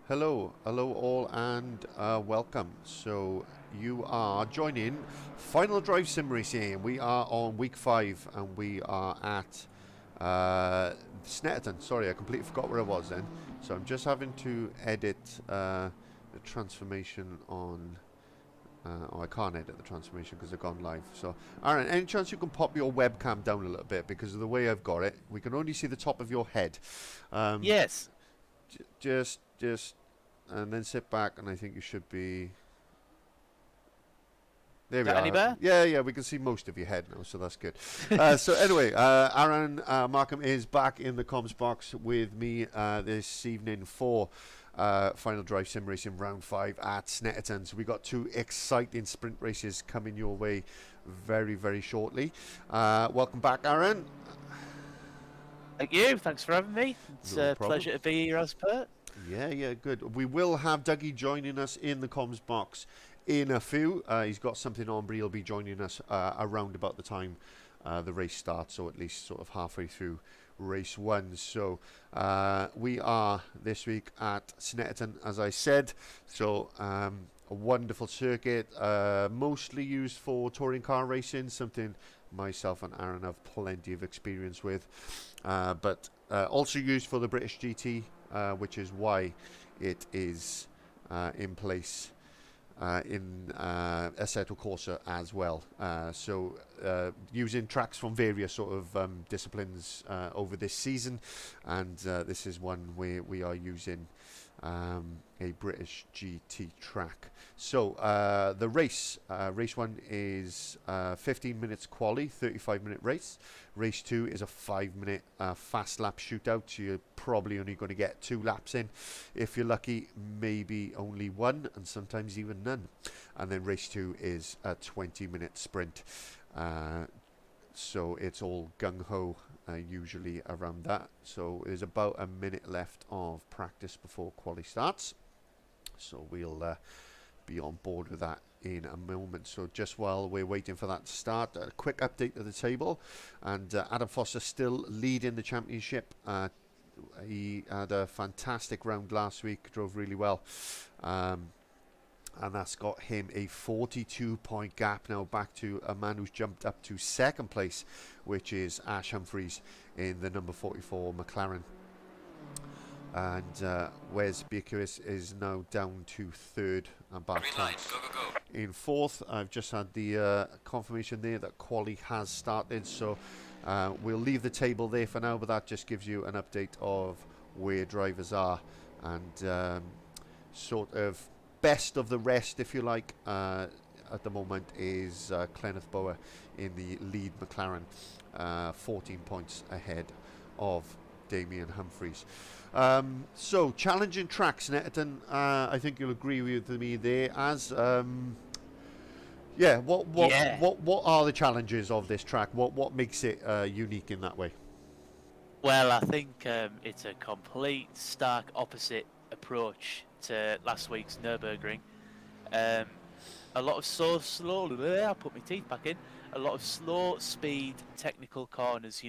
Hello all, and welcome. So you are joining Final Drive Sim Racing. We are on week 5, and we are at Snetterton. Sorry, I completely forgot where I was then. So I'm just having to edit the transformation on. Oh, I can't edit the transformation because they've gone live. So, Aaron, any chance you can pop your webcam down a little bit, because of the way I've got it, we can only see the top of your head. Um, Yes. just and then sit back, and I think you should be. There Is we that any are. better? Yeah, we can see most of your head now, so that's good. So anyway, Aaron Markham is back in the comms box with me this evening for Final Drive Sim Racing Round 5 at Snetterton. So we got 2 exciting sprint races coming your way very, very shortly. Welcome back, Aaron. Thank you. Thanks for having me. It's No a problem. pleasure to be here as per. Yeah, good. We will have Dougie joining us in the comms box in a few. He's got something on, but he'll be joining us around about the time the race starts, or at least sort of halfway through race 1. So we are this week at Snetterton, as I said. So a wonderful circuit, mostly used for touring car racing, something myself and Aaron have plenty of experience with, but also used for the British GT, which is why it is in place in Assetto Corsa as well. So using tracks from various sort of disciplines over this season, and this is one where we are using a British GT track. So the race 1 is 15 minutes quali, 35-minute race. Race 2 is a 5-minute fast lap shootout. So you're probably only going to get 2 laps in. If you're lucky, maybe only 1, and sometimes even none. And then race 2 is a 20-minute sprint. So it's all gung-ho, usually around that. So there's about a minute left of practice before quali starts. So we'll be on board with that in a moment. So just while we're waiting for that to start, a quick update of the table. And Adam Foster still leading the championship. He had a fantastic round last week, drove really well. And that's got him a 42-point gap now, back to a man who's jumped up to 2nd place, which is Ash Humphreys in the number 44 McLaren. And Wes Beatrice is now down to 3rd, and Bart go. In 4th. I've just had the confirmation there that quali has started, so we'll leave the table there for now, but that just gives you an update of where drivers are, and sort of best of the rest, if you like, at the moment is Clenneth Bower in the lead McLaren, 14 points ahead of Damien Humphreys. So challenging tracks, Snetterton. I think you'll agree with me there. As what are the challenges of this track? What makes it unique in that way? Well, I think it's a complete stark opposite approach to last week's Nürburgring. A lot of slow. I'll put my teeth back in. A lot of slow speed technical corners.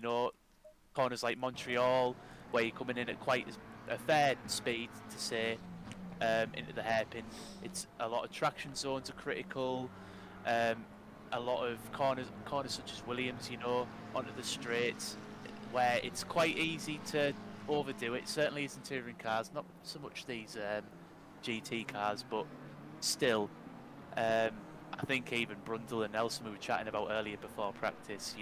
Corners like Montreal, where you're coming in at quite a fair speed to say into the hairpin. It's a lot of traction zones are critical. A lot of corners such as Williams, onto the straights, where it's quite easy to overdo it. Certainly isn't touring cars, not so much these GT cars, but still, I think even Brundle and Nelson, we were chatting about earlier before practice,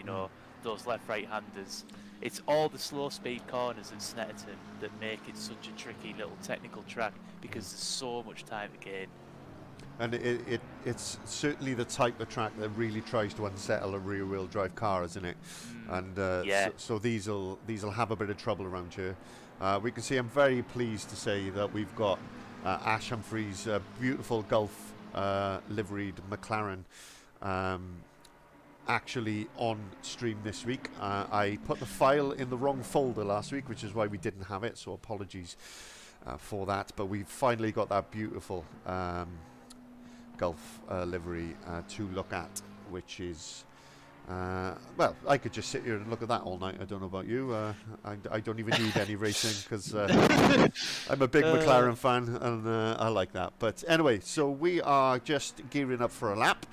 those left-right handers. It's all the slow speed corners at Snetterton that make it such a tricky little technical track, because there's so much time to gain. And it's certainly the type of track that really tries to unsettle a rear-wheel drive car, isn't it? And Yeah. so these'll have a bit of trouble around here. We can see, I'm very pleased to say that we've got Ash Humphreys' beautiful Gulf liveried McLaren actually on stream this week. I put the file in the wrong folder last week, which is why we didn't have it, so apologies for that. But we've finally got that beautiful Gulf livery to look at, which is Well, I could just sit here and look at that all night. I don't know about you. I don't even need any racing because I'm a big McLaren fan and I like that. But anyway, so we are just gearing up for a lap.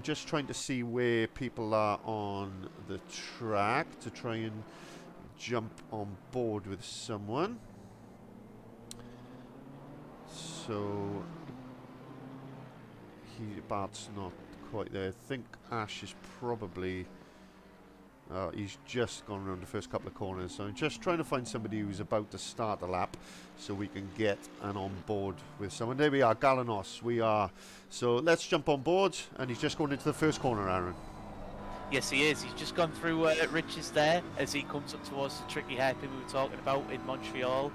Just trying to see where people are on the track to try and jump on board with someone. So Bart's not quite there. I think Ash is probably he's just gone around the first couple of corners, so I'm just trying to find somebody who's about to start a lap so we can get an on board with someone. There we are, Galanos. We are. So let's jump on board, and he's just going into the first corner, Aaron. Yes, he is. He's just gone through Rich's there as he comes up towards the tricky hairpin we were talking about in Montreal.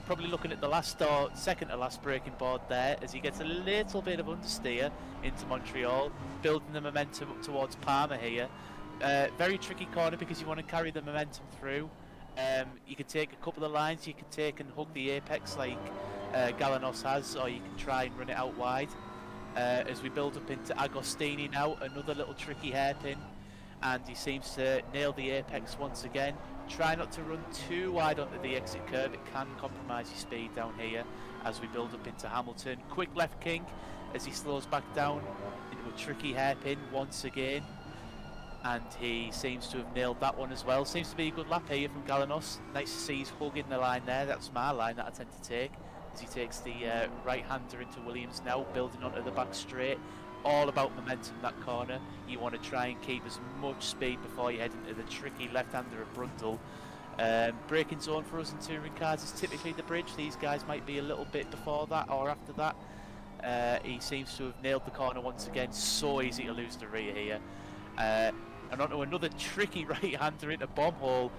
Probably looking at the last or second to last braking board there as he gets a little bit of understeer into Montreal, building the momentum up towards Palmer here. Very tricky corner because you want to carry the momentum through. You can take a couple of lines, you can take and hug the apex like Galanos has, or you can try and run it out wide. As we build up into Agostini now, another little tricky hairpin, and he seems to nail the apex once again. Try not to run too wide onto the exit curve, it can compromise your speed down here as we build up into Hamilton. Quick left kink as he slows back down into a tricky hairpin once again, and he seems to have nailed that one as well. Seems to be a good lap here from Galanos. Nice to see he's hugging the line there. That's my line that I tend to take as he takes the right-hander into Williams now, building onto the back straight. All about momentum, that corner. You want to try and keep as much speed before you head into the tricky left-hander of Brundle. Braking zone for us in touring cars is typically the bridge. These guys might be a little bit before that or after that. He seems to have nailed the corner once again. So easy to lose the rear here. And onto another tricky right-hander into bomb hole.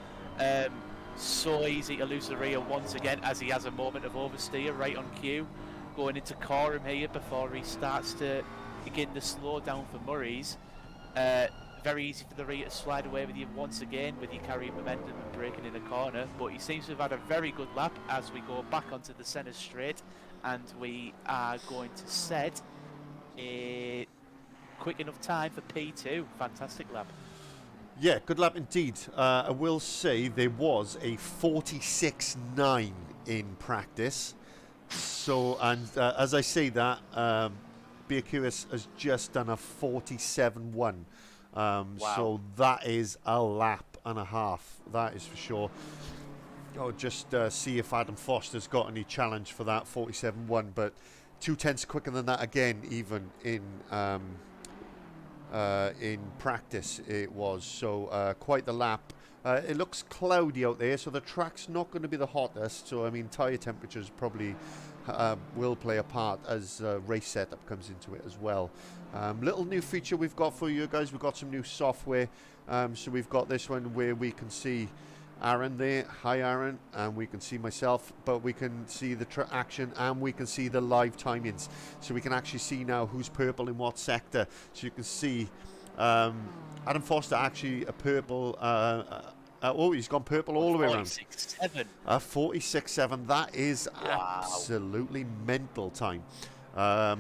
So easy to lose the rear once again as he has a moment of oversteer right on cue. Going into Coram here before he starts to begin the slow down for Murray's. Very easy for the rear to slide away with you once again with you carrying momentum and braking in a corner, but he seems to have had a very good lap as we go back onto the centre straight, and we are going to set a quick enough time for P2. Fantastic lap. Yeah, good lap indeed. I will say there was a 46.9 in practice. So, and as I say that, BQS has just done a 47.1. Wow. So that is a lap and a half. That is for sure. I'll just see if Adam Foster's got any challenge for that 47.1. But 2/10 quicker than that again, even in practice it was. So quite the lap. It looks cloudy out there, so the track's not going to be the hottest. So I mean, tyre temperatures probably will play a part as race setup comes into it as well. Little new feature we've got for you guys. We've got some new software. So we've got this one where we can see Aaron there. Hi Aaron, and we can see myself, but we can see the action and we can see the live timings. So we can actually see now who's purple in what sector. So you can see Adam Foster actually a purple. Oh, he's gone purple all the way around. 46.7. 46.7. That is Wow. absolutely mental time. Yeah,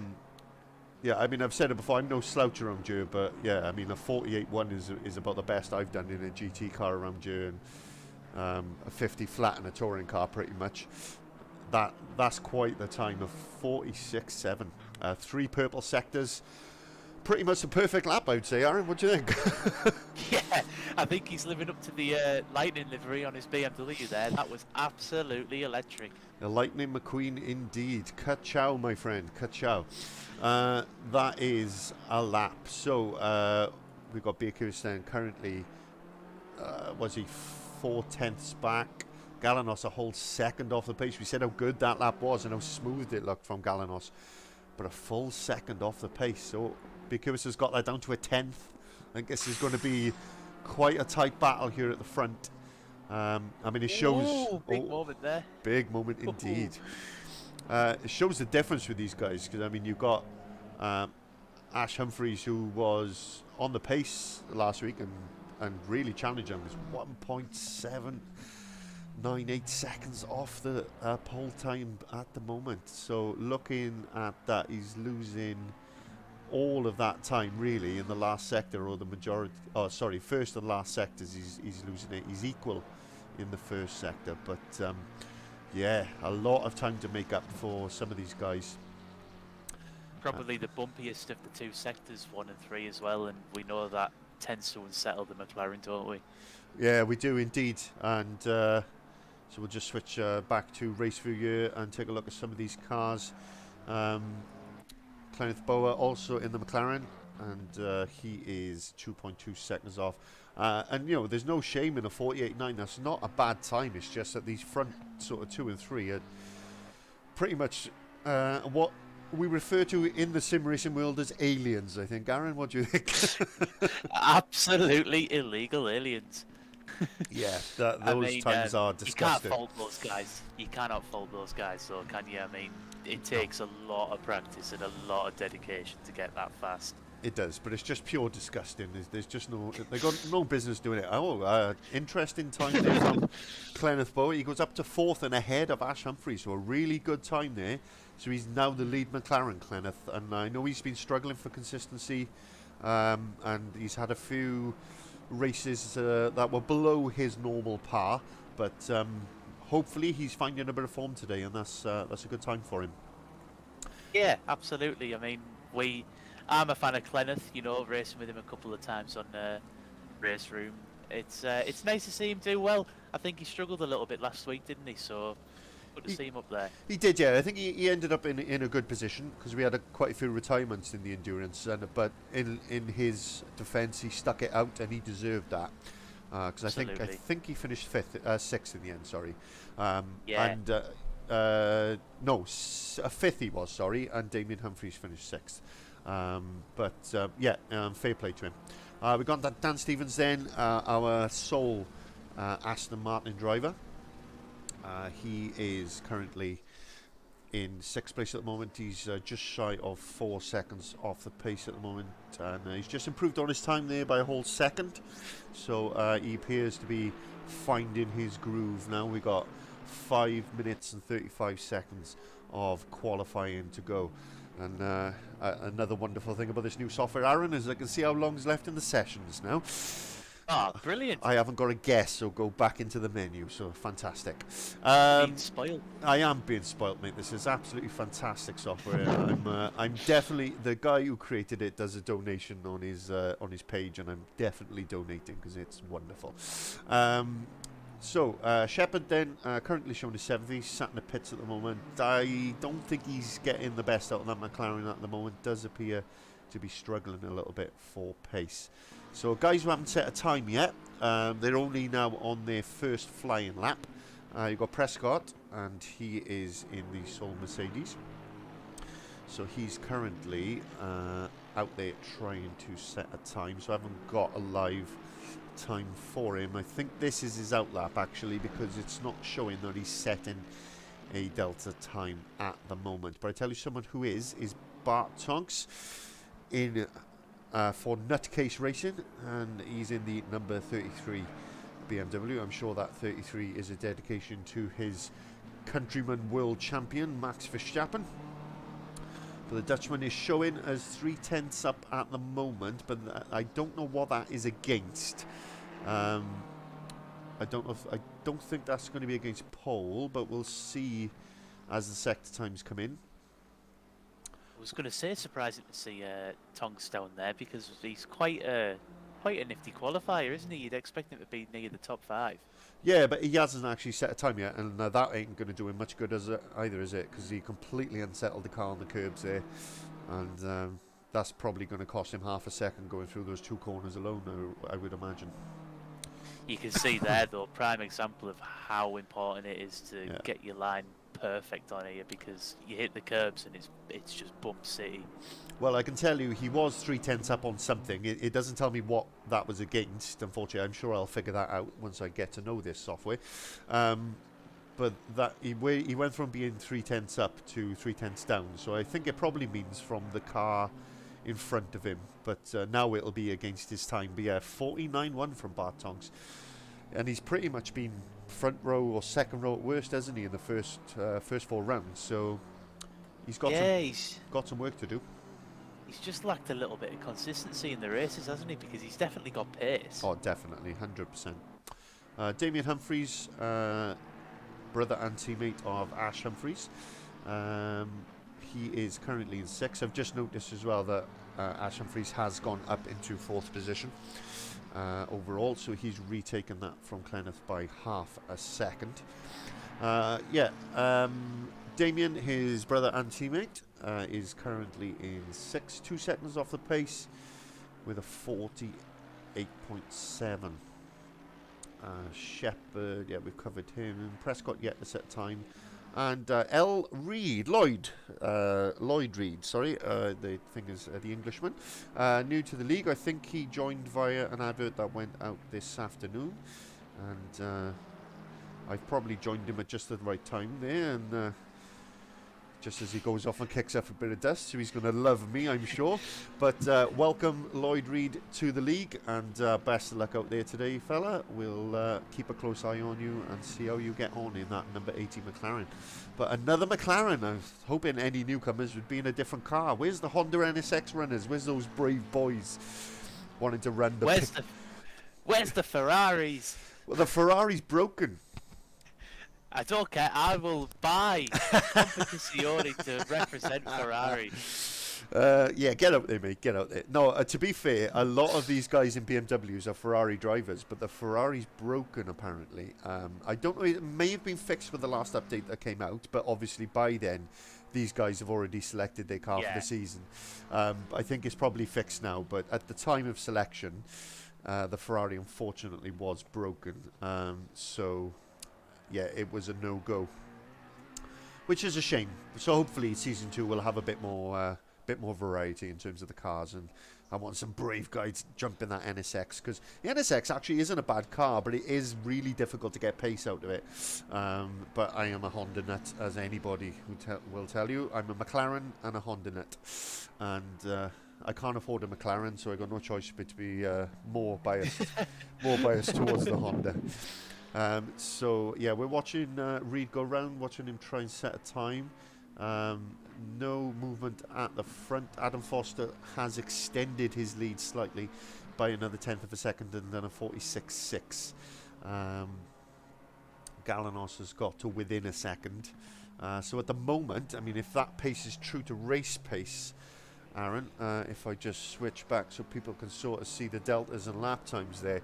I mean, I've said it before, I'm no slouch around here, but yeah, I mean, a 48.1 is about the best I've done in a GT car around here, and a 50 flat in a touring car pretty much. That's quite the time of 46.7. 3 purple sectors. Pretty much a perfect lap, I would say. Aaron, what do you think? Yeah, I think he's living up to the Lightning livery on his BMW there. That was absolutely electric. The Lightning McQueen indeed. Ka-chow, my friend. Ka-chow. That is a lap. So we've got Beer Kyrgyzstan currently, was he 4/10 back? Galanos a whole second off the pace. We said how good that lap was and how smooth it looked from Galanos. But a full second off the pace. So Beerkirvis has got that down to a 10th. I think this is going to be quite a tight battle here at the front. I mean, it shows... Ooh, big moment there. Big moment indeed. It shows the difference with these guys, because, I mean, you've got Ash Humphreys, who was on the pace last week and really challenged him. He's 1.798 seconds off the pole time at the moment. So looking at that, he's losing all of that time really in the last sector, or the majority. Oh, sorry, first and last sectors. He's losing it. He's equal in the first sector, but yeah, a lot of time to make up for some of these guys. Probably the bumpiest of the two sectors, 1 and 3 as well, and we know that tends to unsettle the McLaren, don't we? Yeah, we do indeed, and so we'll just switch back to race view here and take a look at some of these cars. Kenneth Boa also in the McLaren, and he is 2.2 seconds off. And you know, there's no shame in a 48.9. That's not a bad time. It's just that these front sort of 2 and 3 are pretty much what we refer to in the sim racing world as aliens, I think. Aaron, what do you think? Absolutely illegal aliens. Yeah, those times are disgusting. You can't fault those guys. You cannot fault those guys, though, can you? I mean, it takes a lot of practice and a lot of dedication to get that fast. It does, but it's just pure disgusting. There's just no, they got no business doing it. Oh, interesting time there from Kenneth Boa. He goes up to 4th and ahead of Ash Humphrey, so a really good time there. So he's now the lead McLaren, Kenneth, and I know he's been struggling for consistency, and he's had a few races that were below his normal par, but hopefully he's finding a bit of form today, and that's a good time for him. Yeah, absolutely. I mean, I'm a fan of Kenneth, you know, racing with him a couple of times on Race Room. It's nice to see him do well. I think he struggled a little bit last week, didn't he? So good to see him up there. He did, yeah. I think he ended up in a good position because we had quite a few retirements in the endurance, but in his defence, he stuck it out and he deserved that. Because I think he finished 6th in the end. Sorry. Yeah. And no, 5th he was. Sorry, and Damien Humphries finished 6th. Fair play to him. We got that Dan Stevens then, our sole Aston Martin driver. He is currently in 6th place at the moment. He's just shy of 4 seconds off the pace at the moment, and he's just improved on his time there by a whole second. So he appears to be finding his groove now. We got 5 minutes and 35 seconds of qualifying to go. And another wonderful thing about this new software, Aaron, is I can see how long's left in the sessions now. Ah, brilliant. I haven't got a guess, so go back into the menu, so fantastic. Being spoiled. I am being spoiled, mate. This is absolutely fantastic software. I'm definitely, the guy who created it does a donation on his page, and I'm definitely donating because it's wonderful. Shepard then, currently showing his 7th. He's sat in the pits at the moment. I don't think he's getting the best out of that McLaren at the moment. Does appear to be struggling a little bit for pace. So guys who haven't set a time yet, they're only now on their first flying lap. You've got Prescott, and he is in the sole Mercedes. So he's currently out there trying to set a time. So I haven't got a live time for him. I think this is his outlap actually, because it's not showing that he's setting a delta time at the moment. But I tell you, someone who is Bart Tonks in for Nutcase Racing, and he's in the number 33 BMW. I'm sure that 33 is a dedication to his countryman world champion Max Verstappen. But the Dutchman is showing as 3/10 up at the moment, but I don't know what that is against. I don't think that's going to be against pole, but we'll see as the sector times come in. I was going to say, surprising to see Tonks down there, because he's quite a nifty qualifier, isn't he? You'd expect him to be near the top 5. Yeah, but he hasn't actually set a time yet, and that ain't going to do him much good either, is it? Because he completely unsettled the car on the curbs there, and that's probably going to cost him half a second going through those 2 corners alone, I would imagine. You can see there, though, prime example of how important it is to get your line perfect on here, because you hit the curbs and it's just bump city. Well, I can tell you he was 3/10 up on something. It doesn't tell me what that was against, unfortunately. I'm sure I'll figure that out once I get to know this software. But that he went from being 3/10 up to 3/10 down, so I think it probably means from the car in front of him. But now it'll be against his time. But yeah, 49.1 from Bart Tonks. And he's pretty much been front row or second row at worst, hasn't he, in the first 4 rounds? So he's got some work to do. he's just lacked a little bit of consistency in the races, hasn't he? Because he's definitely got pace. Oh, definitely, 100%. Damien Humphries, brother and teammate of Ash Humphries. He is currently in 6th. I've just noticed as well that Ash Humphries has gone up into 4th position overall, so he's retaken that from Clenneth by half a second. Damien, his brother and teammate, is currently in 6th, 2 seconds off the pace with a 48.7. Shepherd, yeah, we've covered him. Prescott yet to set time. And Lloyd Reed, sorry, the thing is the Englishman, new to the league. I think he joined via an advert that went out this afternoon, and I've probably joined him at just the right time there, and just as he goes off and kicks up a bit of dust, so he's going to love me, I'm sure. But welcome, Lloyd Reed, to the league, and best of luck out there today, fella. We'll keep a close eye on you and see how you get on in that number 80 McLaren. But another McLaren, I was hoping any newcomers would be in a different car. Where's the Honda NSX runners? Where's those brave boys wanting to run the... Where's the Ferraris? Well, the Ferrari's broken. I don't care. I will buy Competizione to represent Ferrari. Yeah, get out there, mate. Get out there. No, to be fair, a lot of these guys in BMWs are Ferrari drivers, but the Ferrari's broken, apparently. I don't know. It may have been fixed with the last update that came out, but obviously by then, these guys have already selected their car for the season. I think it's probably fixed now, but at the time of selection, the Ferrari unfortunately was broken. So... yeah, it was a no-go, which is a shame. So hopefully season 2 will have a bit more variety in terms of the cars, and I want some brave guys to jump in that NSX, because the NSX actually isn't a bad car, but it is really difficult to get pace out of it. But I am a Honda nut, as anybody who will tell you. I'm a McLaren and a Honda nut, and I can't afford a McLaren, so I got no choice but to be more biased towards the Honda. So yeah, we're watching Reed go round, watching him try and set a time. No movement at the front. Adam Foster has extended his lead slightly by another 1/10 of a second and done a 46.6. Galanos has got to within a second. So at the moment, I mean, if that pace is true to race pace, Aaron, if I just switch back so people can sort of see the deltas and lap times there.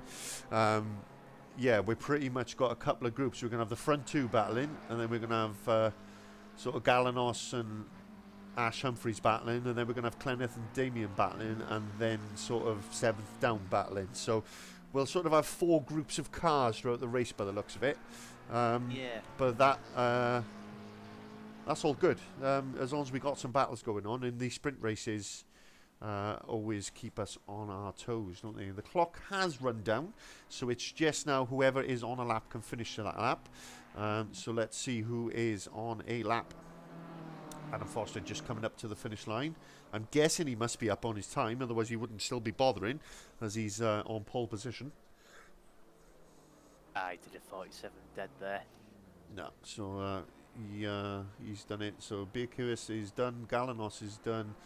Yeah, we pretty much got a couple of groups. We're going to have the front two battling, and then we're going to have sort of Galanos and Ash Humphries battling, and then we're going to have Clenneth and Damien battling, and then sort of 7th down battling. So we'll sort of have 4 groups of cars throughout the race by the looks of it. But that's all good, as long as we got some battles going on. In the sprint races, always keep us on our toes, don't they? The clock has run down, so it's just now whoever is on a lap can finish that lap. So let's see who is on a lap. Adam Foster just coming up to the finish line. I'm guessing he must be up on his time, otherwise he wouldn't still be bothering, as he's on pole position. I did a 47 dead there. No, so he's done it. So Birkus is done, Galanos is done,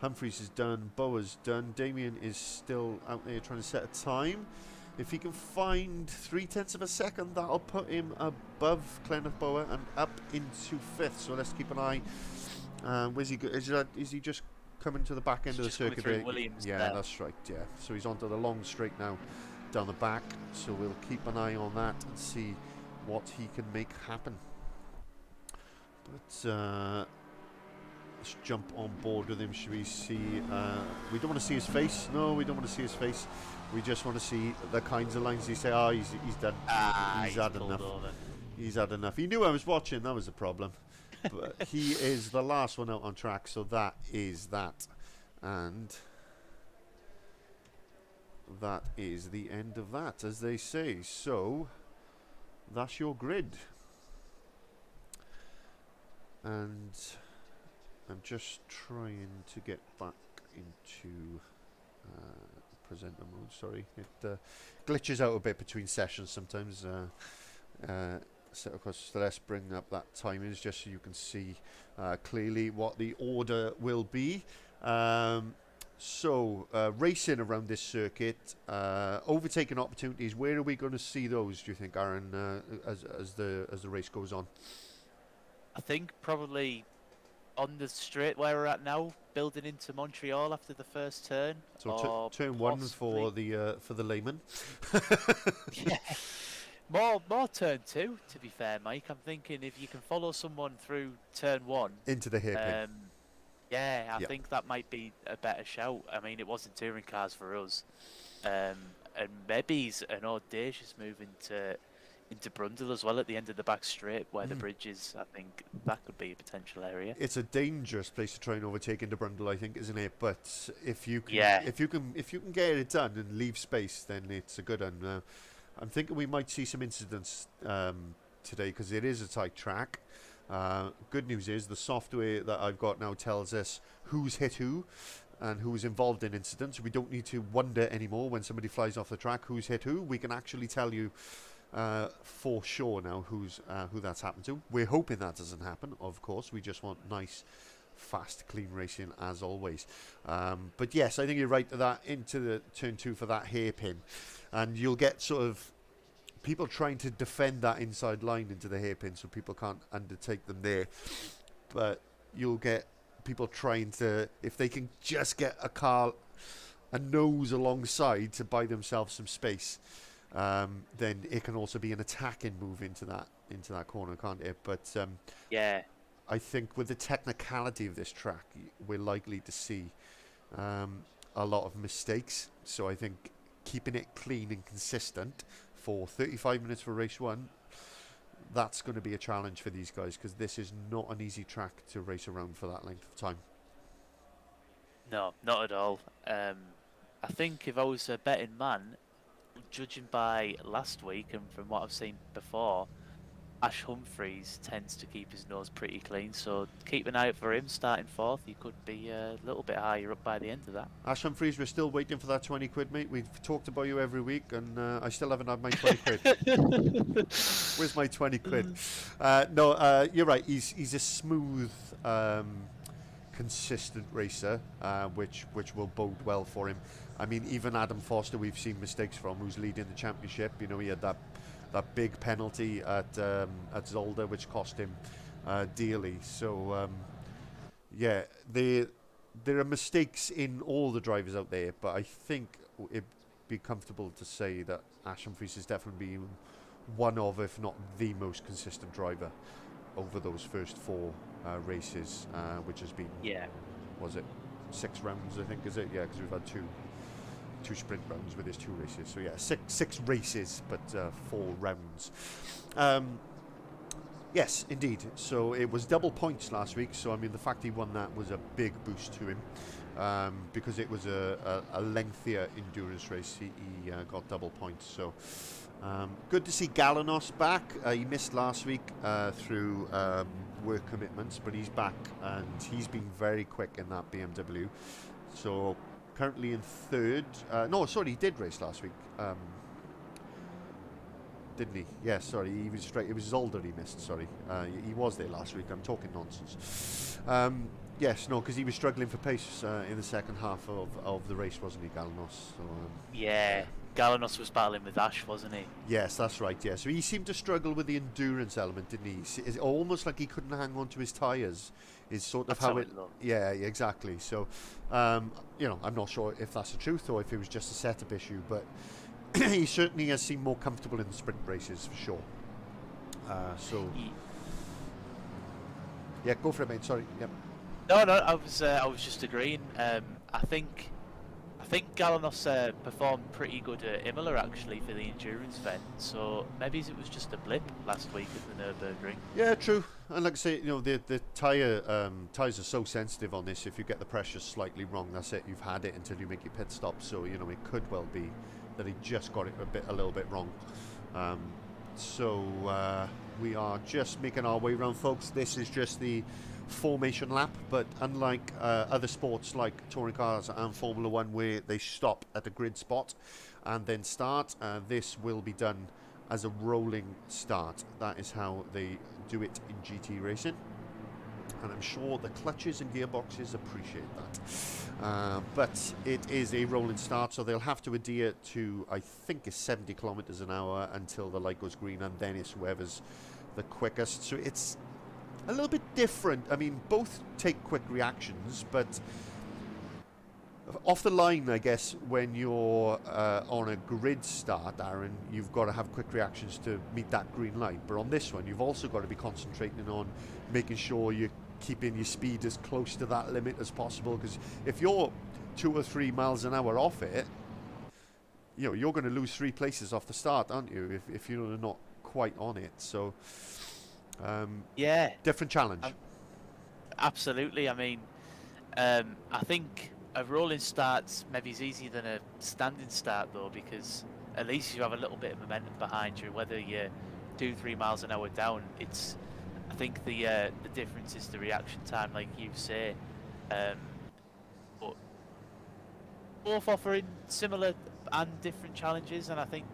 Humphries is done, Boa's done, Damien is still out there trying to set a time. If he can find 3/10 of a second, that'll put him above Clenneth Boa and up into 5th. So let's keep an eye. Where's he go? Is he just coming to the back end of the circuit? Yeah, there. That's right. Yeah, so he's onto the long straight now, down the back. So we'll keep an eye on that and see what he can make happen. But let's jump on board with him. Should we see? We don't want to see his face. No, we don't want to see his face. We just want to see the kinds of lines he say. Oh, he's done. He's had enough. He's had enough. He knew I was watching. That was the problem. But he is the last one out on track. So that is that, and that is the end of that, as they say. So that's your grid. And I'm just trying to get back into presenter mode. Sorry, it glitches out a bit between sessions sometimes. So of course, so let's bring up that timings just so you can see clearly what the order will be. Racing around this circuit, overtaking opportunities. Where are we going to see those? Do you think, Aaron, as the race goes on? I think probably on the straight where we're at now, building into Montreal after the first turn. So Or turn one possibly, for the layman. yeah, more turn two. To be fair, Mike, I'm thinking if you can follow someone through turn one, Into the hairpin. yeah, I Yeah. think that might be a better shout. I mean, it wasn't touring cars for us, and maybe he's an audacious move into Brundle as well at the end of the back straight where the bridge is. I think that could be a potential area. It's a dangerous place to try and overtake into Brundle, I think, isn't it? But if you can, Yeah. if you can get it done and leave space, then it's a good one. I'm thinking we might see some incidents today because it is a tight track. Good news is the software that I've got now tells us who's hit who and who's involved in incidents. We don't need to wonder anymore when somebody flies off the track who's hit who. We can actually tell you for sure now who that's happened to. We're hoping that doesn't happen, of course. We just want nice, fast, clean racing as always. But yes, I think you're right to that into the turn two for that hairpin, and you'll get sort of people trying to defend that inside line into the hairpin so people can't undertake them there. But you'll get people trying to, if they can just get a nose alongside to buy themselves some space, then it can also be an attacking move into that corner, can't it? But Yeah. I think with the technicality of this track, we're likely to see a lot of mistakes. So I think keeping it clean and consistent for 35 minutes for race one, that's going to be a challenge for these guys because this is not an easy track to race around for that length of time. No, not at all. I think if I was a betting man, judging by last week and from what I've seen before, Ash Humphreys tends to keep his nose pretty clean, so keep an eye out for him starting fourth. He could be a little bit higher up by the end of that. Ash Humphreys, we're still waiting for that 20 quid, mate. We've talked about you every week, and I still haven't had my 20 quid. Where's my 20 quid? You're right. He's a smooth, consistent racer, which will bode well for him. I mean, even Adam Foster, we've seen mistakes from, who's leading the championship. You know, he had that big penalty at Zolder, which cost him dearly. So, there are mistakes in all the drivers out there, but I think it'd be comfortable to say that Ash Humphreys has definitely been one of, if not the most consistent driver over those first four races, which has been, was it 6 rounds, I think, is it? Yeah, because we've had two sprint rounds with his 2 races. So yeah, six races, but 4 rounds. Yes, indeed. So it was double points last week. So I mean, the fact he won that was a big boost to him because it was a lengthier endurance race. He got double points. So good to see Galanos back. He missed last week through work commitments, but he's back and he's been very quick in that BMW. So currently in 3rd. He did race last week. Didn't he? Yeah, sorry, he was straight. It was Zolder he missed, sorry. He was there last week. I'm talking nonsense. Because he was struggling for pace in the second half of the race, wasn't he, Galanos? So, Galanos was battling with Ash, wasn't he? Yes, that's right, yeah. So he seemed to struggle with the endurance element, didn't he? It's almost like he couldn't hang on to his tyres. Is sort of That's how it looked. Yeah, exactly. So, I'm not sure if that's the truth or if it was just a setup issue, but he certainly has seemed more comfortable in the sprint races for sure. Yeah, go for it, mate. Sorry. Yep. No, I was just agreeing. I think Galanos performed pretty good at Imola actually for the endurance event. So maybe it was just a blip last week at the Nürburgring. Yeah, true. And like I say, the tyres are so sensitive on this. If you get the pressure slightly wrong, that's it. You've had it until you make your pit stop. So it could well be that he just got it a little bit wrong. We are just making our way around, folks. This is just the formation lap, but unlike other sports like touring cars and Formula 1 where they stop at a grid spot and then start, this will be done as a rolling start. That is how they do it in GT racing. and I'm sure the clutches and gearboxes appreciate that. But it is a rolling start, so they'll have to adhere to, I think it's 70 kilometers an hour until the light goes green, and then it's whoever's the quickest. So it's a little bit different. I mean, both take quick reactions, but off the line, I guess, when you're on a grid start, Aaron, you've got to have quick reactions to meet that green light. But on this one, you've also got to be concentrating on making sure you're keeping your speed as close to that limit as possible. Because if you're 2 or 3 miles an hour off it, you know, you're going to lose 3 places off the start, aren't you? If you're not quite on it. So, yeah, different challenge. Absolutely. I mean, I think a rolling start's maybe is easier than a standing start though, because at least you have a little bit of momentum behind you. Whether you're 2-3 miles an hour down, I think the difference is the reaction time, like you say. But both offering similar and different challenges, and I think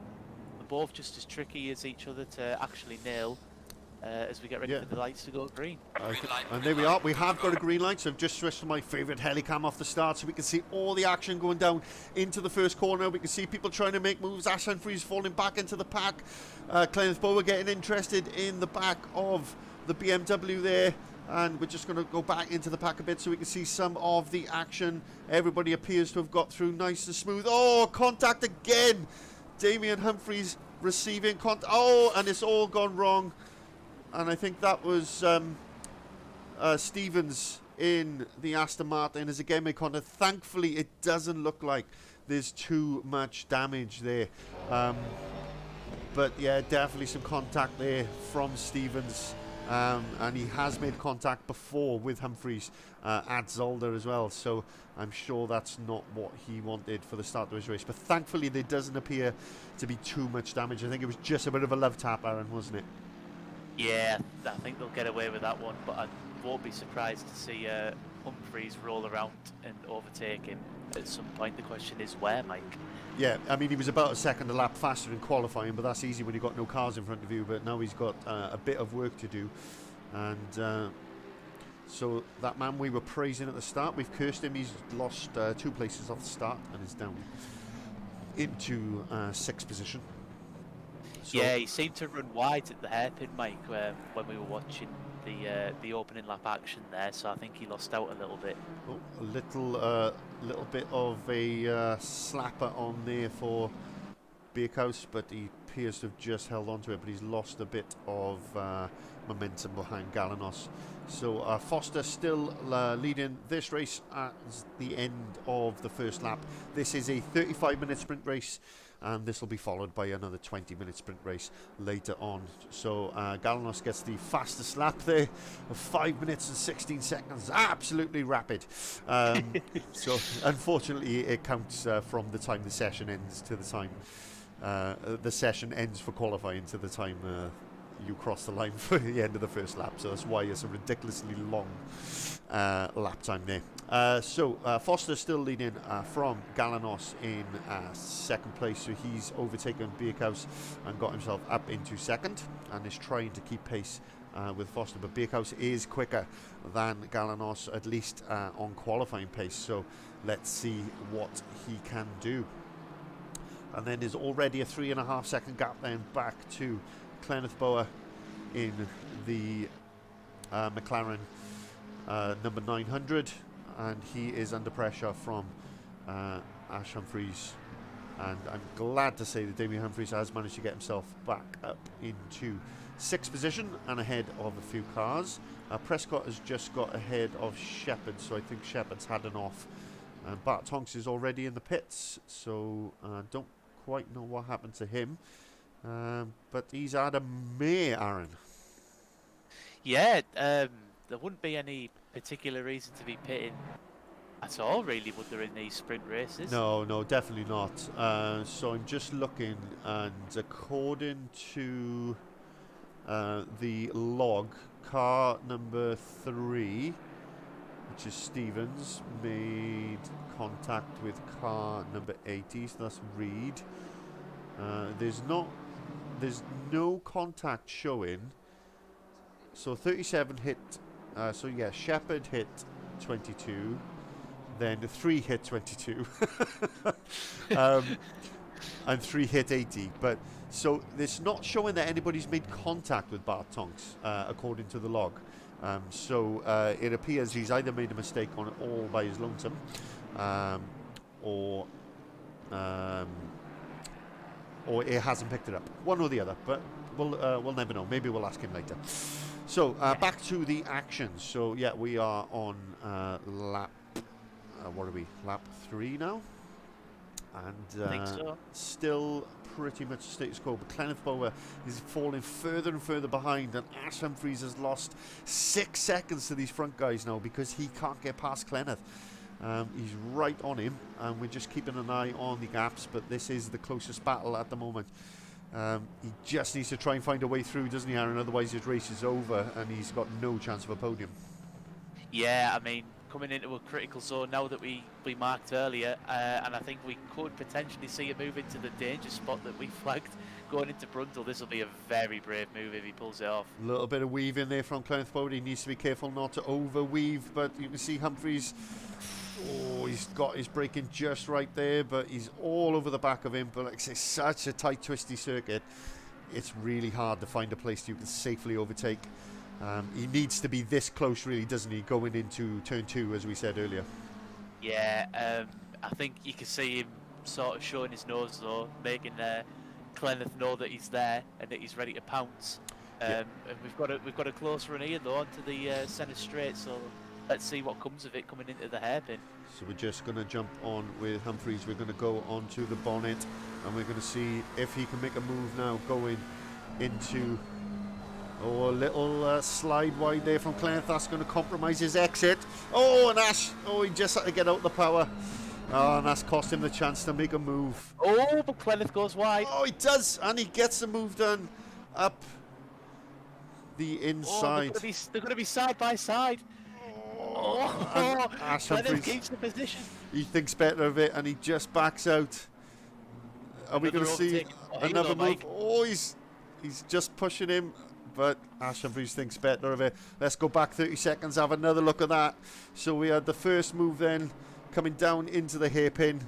they're both just as tricky as each other to actually nail. As we get ready for the lights to go green. And there we are. We have got a green light, so I've just switched to my favourite helicam off the start, so we can see all the action going down into the first corner. We can see people trying to make moves. Ash Humphries falling back into the pack. Kenneth Bower getting interested in the back of the BMW there. And we're just going to go back into the pack a bit so we can see some of the action. Everybody appears to have got through nice and smooth. Oh, contact again. Damien Humphries receiving contact. Oh, and it's all gone wrong. And I think that was Stevens in the Aston Martin as again made contact. Thankfully, it doesn't look like there's too much damage there. But yeah, definitely some contact there from Stevens. And he has made contact before with Humphries at Zolder as well. So I'm sure that's not what he wanted for the start of his race. But thankfully, there doesn't appear to be too much damage. I think it was just a bit of a love tap, Aaron, wasn't it? Yeah, I think they'll get away with that one, but I won't be surprised to see Humphries roll around and overtake him at some point. The question is where, Mike? Yeah, I mean, he was about a second a lap faster in qualifying, but that's easy when you've got no cars in front of you. But now he's got a bit of work to do. And so that man we were praising at the start, we've cursed him. He's lost 2 places off the start and is down into 6th position. So yeah, he seemed to run wide at the hairpin, Mike, when we were watching the opening lap action there. So I think he lost out a little bit. Oh, a little bit of a slapper on there for Birkhouse, but he appears to have just held on to it. But he's lost a bit of momentum behind Galanos. So Foster still leading this race at the end of the first lap. This is a 35-minute sprint race, and this will be followed by another 20-minute sprint race later on. So Galanos gets the fastest lap there of 5 minutes and 16 seconds. Absolutely rapid. So unfortunately, it counts from the time the session ends to the time the session ends for qualifying to the time you cross the line for the end of the first lap. So that's why it's a ridiculously long lap time there. So Foster still leading from Galanos in 2nd place, so he's overtaken Birkhouse and got himself up into 2nd and is trying to keep pace with Foster, but Birkhouse is quicker than Galanos, at least on qualifying pace, so let's see what he can do. And then there's already a 3.5 second gap then back to Kenneth Bower in the McLaren number 900, and he is under pressure from Ash Humphries, and I'm glad to say that Damien Humphries has managed to get himself back up into 6th position and ahead of a few cars. Prescott has just got ahead of Shepherd, so I think Shepherd's had an off, and Bart Tonks is already in the pits, so don't quite know what happened to him. But he's had a mare, Aaron. Yeah, there wouldn't be any particular reason to be pitting at all, really, would there, in these sprint races? No, definitely not. So I'm just looking, and according to the log, car number 3, which is Stevens, made contact with car number 80, so that's Reed. There's no contact showing. So 37 hit So yeah, Shepherd hit 22, then 3 hit 22, and 3 hit 80. But so it's not showing that anybody's made contact with Bart Tonks, according to the log. So it appears he's either made a mistake on it all by his lonesome, or it hasn't picked it up. One or the other, but we'll never know. Maybe we'll ask him later. So back to the action. So yeah, we are on lap. What are we? Lap 3 now, and I think so. still pretty much status quo. But Kenneth Bower is falling further and further behind, and Ash Humphries has lost 6 seconds to these front guys now because he can't get past Kenneth. He's right on him, and we're just keeping an eye on the gaps. But this is the closest battle at the moment. He just needs to try and find a way through, doesn't he, Aaron? Otherwise his race is over and he's got no chance of a podium. Yeah, I mean, coming into a critical zone now that we marked earlier, and I think we could potentially see a move into the danger spot that we flagged going into Brundle. This will be a very brave move if he pulls it off. A little bit of weave in there from Kenneth Bower. He needs to be careful not to over weave, but you can see Humphries. Oh, he's got his braking just right there, but he's all over the back of him. But like I say, such a tight, twisty circuit, it's really hard to find a place you can safely overtake. He needs to be this close, really, doesn't he, going into turn 2, as we said earlier. Yeah, I think you can see him sort of showing his nose, though, making Kenneth know that he's there and that he's ready to pounce. And we've got a close run here, though, onto the centre straight, so let's see what comes of it coming into the hairpin. So we're just going to jump on with Humphries. We're going to go onto the bonnet, and we're going to see if he can make a move now going into... Oh, a little slide wide there from Kenneth. That's going to compromise his exit. Oh, and Ash. Oh, he just had to get out the power. Oh, and that's cost him the chance to make a move. Oh, but Kenneth goes wide. Oh, he does. And he gets the move done up the inside. Oh, they're going to be side by side. Oh, Ash Kenneth Humphries, keeps the position. he thinks better of it, and he just backs out. Are we going to see another move? Oh, he's just pushing him. But Ash Humphries thinks better of it. Let's go back 30 seconds, have another look at that. So we had the first move then coming down into the hairpin.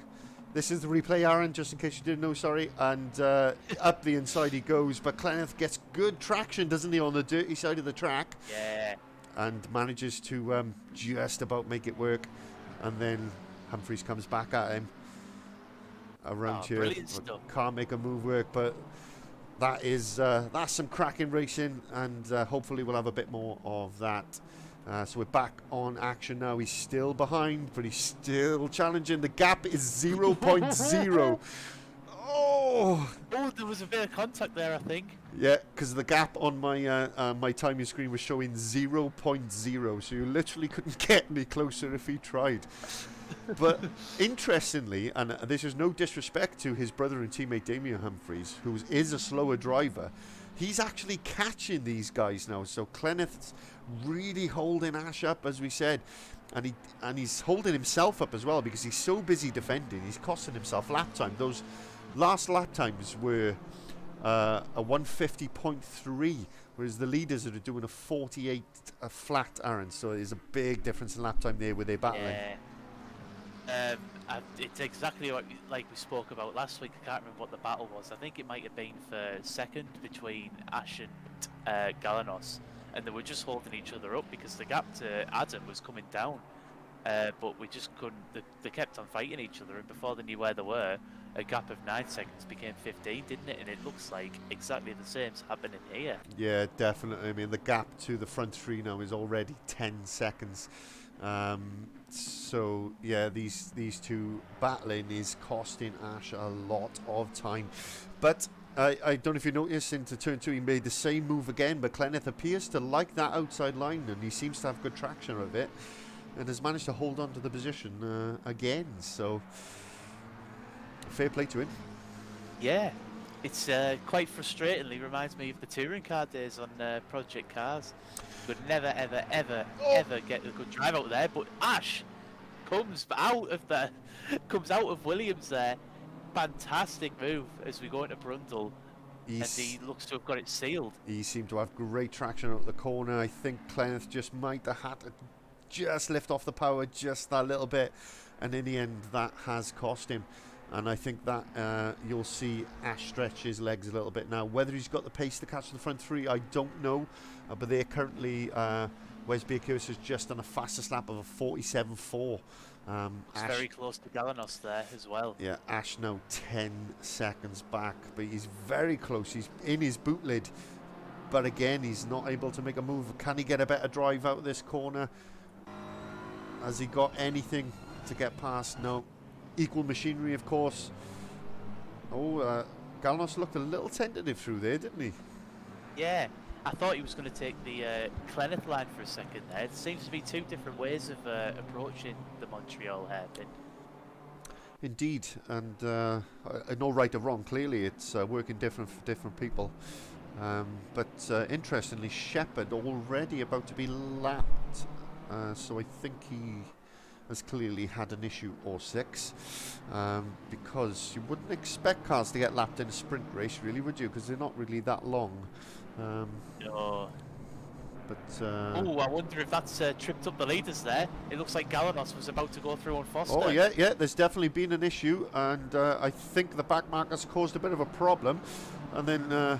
This is the replay, Aaron, just in case you didn't know, sorry. And up the inside he goes. But Kenneth gets good traction, doesn't he, on the dirty side of the track. Yeah. And manages to just about make it work. And then Humphries comes back at him around here. Brilliant stuff. Can't make a move work, but... that's some cracking racing, and hopefully we'll have a bit more of that. So we're back on action now. He's still behind, but he's still challenging. The gap is 0.0. Oh, there was a bit of contact there, I think. yeah, because the gap on my my timing screen was showing 0.0, so you literally couldn't get any closer if he tried. But interestingly, and this is no disrespect to his brother and teammate Damien Humphries, who is a slower driver, he's actually catching these guys now. So Kenneth's really holding Ash up, as we said, and he's holding himself up as well because he's so busy defending. He's costing himself lap time. Those last lap times were a 150.3, whereas the leaders are doing a 48 flat, Aaron. So there's a big difference in lap time there where they're battling. Yeah. It's exactly like we spoke about last week. I can't remember what the battle was. I think it might have been for second between Ash and Galanos, and they were just holding each other up because the gap to Adam was coming down. But we just couldn't. They kept on fighting each other, and before they knew where they were, a gap of 9 seconds became 15, didn't it? And it looks like exactly the same's happening here. Yeah, definitely. I mean, the gap to the front 3 now is already 10 seconds. So yeah, these two battling is costing Ash a lot of time. But I don't know if you noticed, into turn 2 he made the same move again, but Kenneth appears to like that outside line, and he seems to have good traction of it and has managed to hold on to the position again. So fair play to him. Yeah, it's quite frustratingly reminds me of the touring car days on Project Cars. Could never, ever, ever, ever get a good drive out there, but Ash comes out of Williams there. Fantastic move as we go into Brundle. and he looks to have got it sealed. He seemed to have great traction out the corner. I think Clenneth just might have had to just lift off the power just that little bit, and in the end that has cost him. And I think that you'll see Ash stretch his legs a little bit now. Whether he's got the pace to catch the front three, I don't know. But they're currently, Wes Beerkus has just done a fastest lap of a 47.4. It's very close to Galanos there as well. Yeah, Ash now 10 seconds back, but he's very close. He's in his boot lid. But again, he's not able to make a move. Can he get a better drive out of this corner? Has he got anything to get past? No. Equal machinery, of course. Oh, Galanos looked a little tentative through there, didn't he? Yeah, I thought he was going to take the Clenneth line for a second there. It seems to be two different ways of approaching the Montreal hairpin. Indeed, and no right or wrong, clearly it's working different for different people. But interestingly, Shepherd already about to be lapped, so I think he has clearly had an issue or six, because you wouldn't expect cars to get lapped in a sprint race, really, would you? Because they're not really that long. No. But oh, I wonder if that's tripped up the leaders there. It looks like Galanos was about to go through on Foster. Oh yeah, there's definitely been an issue, and I think the back markers caused a bit of a problem, and then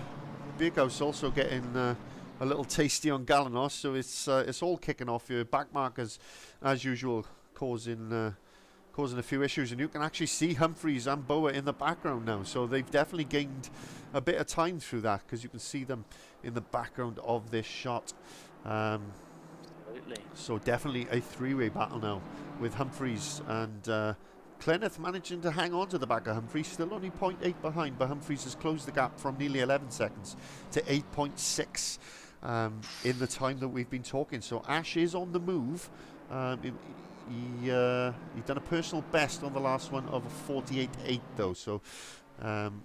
Beerkus also getting a little tasty on Galanos, so it's all kicking off. Your back markers, as usual, causing a few issues, and you can actually see Humphreys and Boa in the background now, so they've definitely gained a bit of time through that, because you can see them in the background of this shot. Absolutely. So definitely a three-way battle now, with Humphreys and Clenneth managing to hang on to the back of Humphreys, still only 0.8 behind, but Humphreys has closed the gap from nearly 11 seconds to 8.6 in the time that we've been talking. So Ash is on the move. He done a personal best on the last one of a 48.8 though, so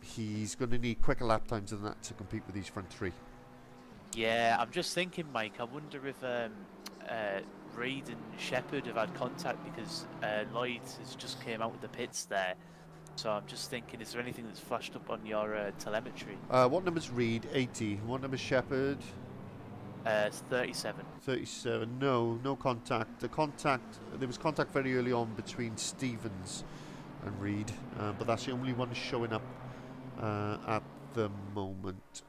he's going to need quicker lap times than that to compete with these front three. Yeah, I'm just thinking, Mike, I wonder if Reed and Shepherd have had contact, because Lloyd has just came out with the pits there. So I'm just thinking, is there anything that's flashed up on your telemetry? What number's Reed? 80. What number's Shepherd? It's 37. 37. No contact. There was contact very early on between Stevens and Reed, but that's the only one showing up at the moment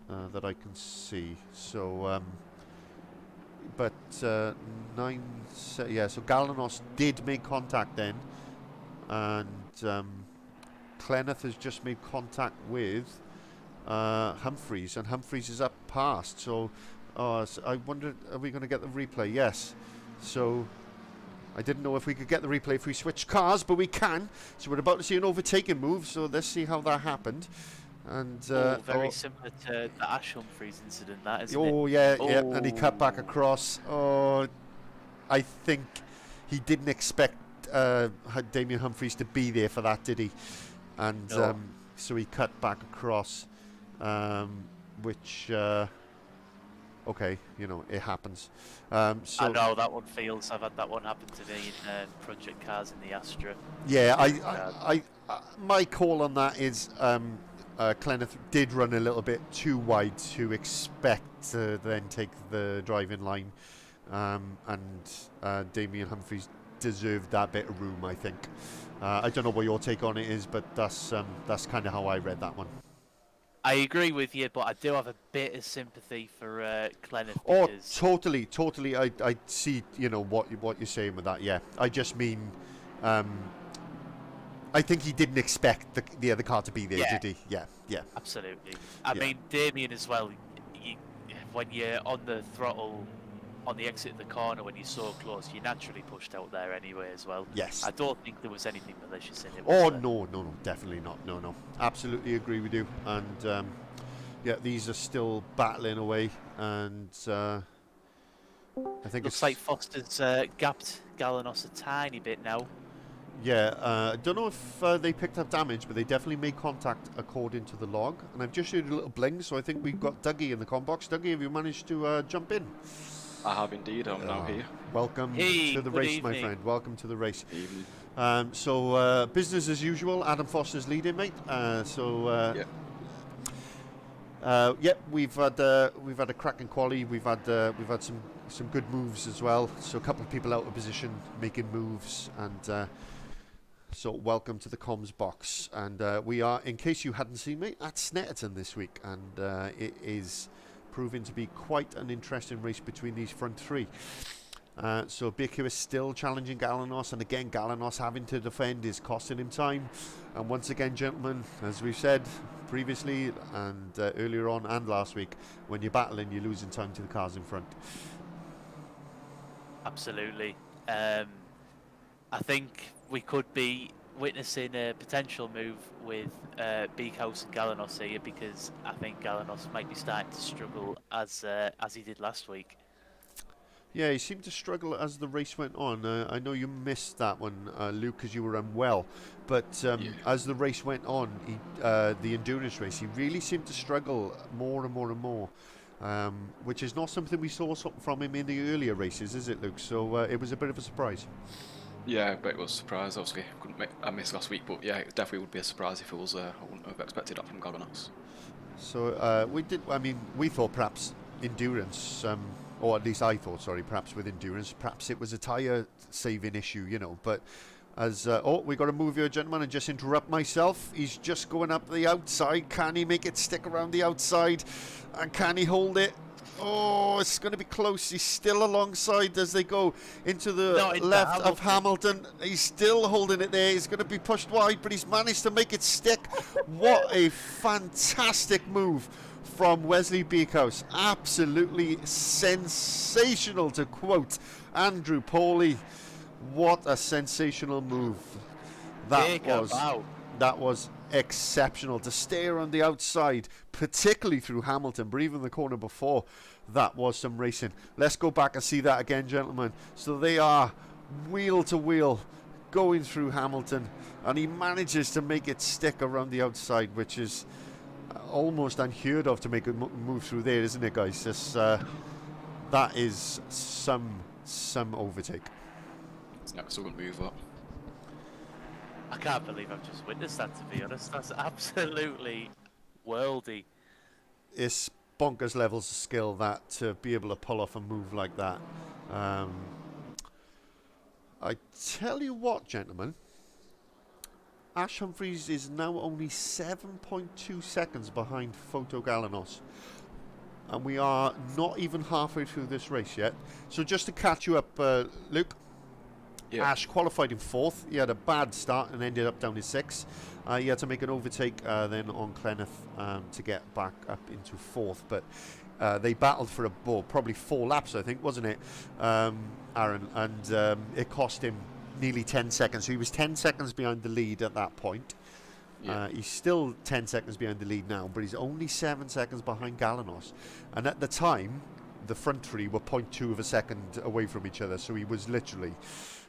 that I can see. So, but so Galanos did make contact then, and Clenneth has just made contact with Humphreys, and Humphreys is up past. So, so I wonder, are we going to get the replay? Yes. So I didn't know if we could get the replay if we switched cars, but we can. So we're about to see an overtaking move. So let's see how that happened. And very similar to the Ash Humphreys incident, that isn't it? Oh yeah, yeah. And he cut back across. Oh, I think he didn't expect Damien Humphreys to be there for that, did he? And no. So he cut back across, which okay, you know, it happens. So I know that one feels. I've had that one happen to me in project cars in the Astra. Yeah, I my call on that is Clenneth did run a little bit too wide to expect to then take the driving line, and Damien Humphreys deserved that bit of room, I think. I don't know what your take on it is, but that's kind of how I read that one. I agree with you, but I do have a bit of sympathy for Clenneth. Oh, totally. I see, you know, what you're saying with that. Yeah, I just mean, I think he didn't expect the other car to be there, did he? Yeah. Absolutely. I mean, Damien as well. When you're on the throttle, on the exit of the corner, when you're so close, you're naturally pushed out there anyway as well. Yes. I don't think there was anything malicious in it. Oh, no, definitely not. No. Absolutely agree with you. And, yeah, these are still battling away. And I think looks like Foster's gapped Galanos a tiny bit now. Yeah, I don't know if they picked up damage, but they definitely made contact according to the log. And I've just heard a little bling, so I think we've got Dougie in the com box. Dougie, have you managed to jump in? I have indeed. I'm now here. Welcome Hey, to the good race, my evening. friend. Welcome to the race. Evening. So business as usual. Adam Foster's leading, mate. Yeah. Yep, we've had a cracking quali. We've had some good moves as well. So a couple of people out of position making moves, and so welcome to the comms box. And we are, in case you hadn't seen me, at Snetterton this week, and it is proving to be quite an interesting race between these front three. So BQ is still challenging Galanos, and again Galanos having to defend is costing him time. And once again, gentlemen, as we've said previously and earlier on and last week, when you're battling, you're losing time to the cars in front. Absolutely. I think we could be witnessing a potential move with Beekhouse and Galanos here, because I think Galanos might be starting to struggle as he did last week. Yeah, he seemed to struggle as the race went on. I know you missed that one, Luke, because you were unwell. But as the race went on, the endurance race, he really seemed to struggle more and more and more, which is not something we saw from him in the earlier races, is it, Luke? So it was a bit of a surprise. Yeah, but it was a surprise. Obviously, I missed last week, but yeah, it definitely would be a surprise if it was. I wouldn't have expected that from Galanos. So we thought perhaps endurance, or at least I thought, sorry, perhaps with endurance, perhaps it was a tyre saving issue, you know. But as we got to move here, gentlemen, and just interrupt myself. He's just going up the outside. Can he make it stick around the outside? And can he hold it? Oh, it's going to be close. He's still alongside as they go into the left of Hamilton. He's still holding it there. He's going to be pushed wide, but he's managed to make it stick. What a fantastic move from Wesley Beekhouse. Absolutely sensational, to quote Andrew Pawley. What a sensational move that was exceptional to stay around the outside, particularly through Hamilton, but even the corner before that was some racing. Let's go back and see that again, gentlemen. So they are wheel to wheel going through Hamilton, and he manages to make it stick around the outside, which is almost unheard of to make a move through there, isn't it, guys? That is some overtake. It's an excellent move, that. I can't believe I've just witnessed that, to be honest. That's absolutely worldy. It's bonkers levels of skill that to be able to pull off a move like that. I tell you what, gentlemen, Ash Humphreys is now only 7.2 seconds behind Photo Galanos. And we are not even halfway through this race yet. So just to catch you up, Luke. Yeah. Ash qualified in 4th. He had a bad start and ended up down in 6th. He had to make an overtake then on Clenneth to get back up into 4th. But they battled for probably 4 laps, I think, wasn't it, Aaron? And it cost him nearly 10 seconds. So he was 10 seconds behind the lead at that point. Yeah. He's still 10 seconds behind the lead now, but he's only 7 seconds behind Galanos. And at the time, the front three were 0.2 of a second away from each other. So he was literally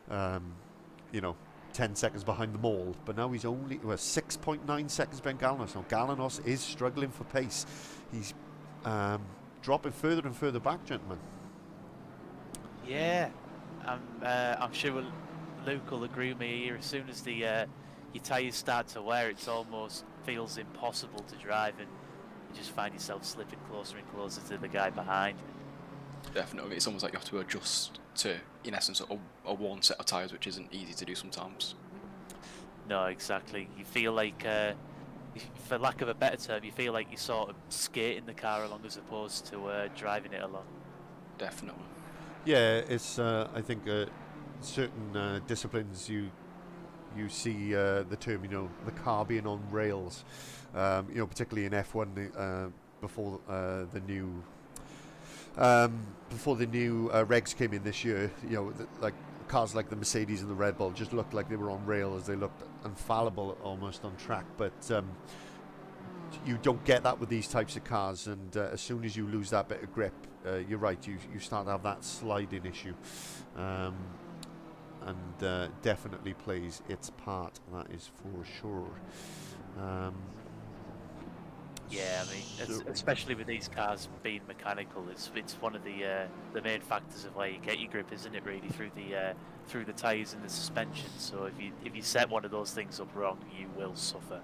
10 seconds behind them all, but now he's only 6.9 seconds behind Galanos. Now Galanos is struggling for pace. He's dropping further and further back, gentlemen. Yeah, I'm sure Luke will agree with me here. As soon as your tyres start to wear, it almost feels impossible to drive, and you just find yourself slipping closer and closer to the guy behind. Definitely, it's almost like you have to adjust to, in essence, a one set of tyres, which isn't easy to do sometimes. No, exactly. You feel like, for lack of a better term, you feel like you're sort of skating the car along as opposed to driving it along. Definitely. Yeah, it's I think certain disciplines you see the term, the car being on rails, particularly in F1 before the new regs came in this year. Like cars like the Mercedes and the Red Bull just looked like they were on rails. They looked infallible almost on track, but you don't get that with these types of cars, and as soon as you lose that bit of grip, you're right, you start to have that sliding issue, and definitely plays its part, that is for sure. Yeah, I mean, So- especially with these cars being mechanical, it's one of the main factors of where you get your grip, isn't it? Really, through the tyres and the suspension. So if you set one of those things up wrong, you will suffer.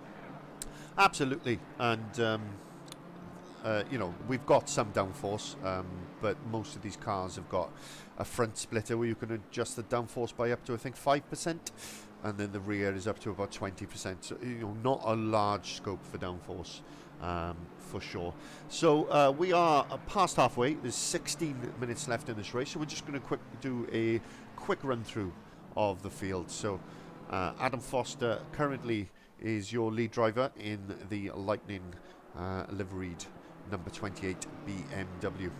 Absolutely, and we've got some downforce, but most of these cars have got a front splitter where you can adjust the downforce by up to, I think, 5%, and then the rear is up to about 20%. So, not a large scope for downforce, for sure. So we are past halfway. There's 16 minutes left in this race, so we're just going to do a quick run through of the field. So Adam Foster currently is your lead driver in the Lightning liveried number 28 BMW.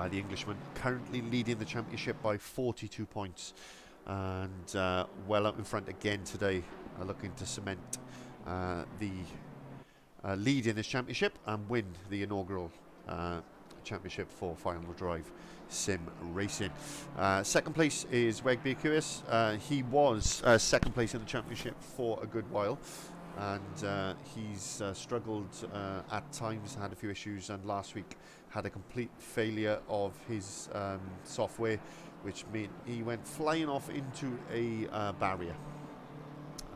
The Englishman currently leading the championship by 42 points, and well up in front again today, looking to cement the lead in this championship and win the inaugural championship for Final Drive Sim Racing. Second place is Wegby Curious. He was second place in the championship for a good while, and he's struggled at times, had a few issues, and last week had a complete failure of his software, which meant he went flying off into a barrier,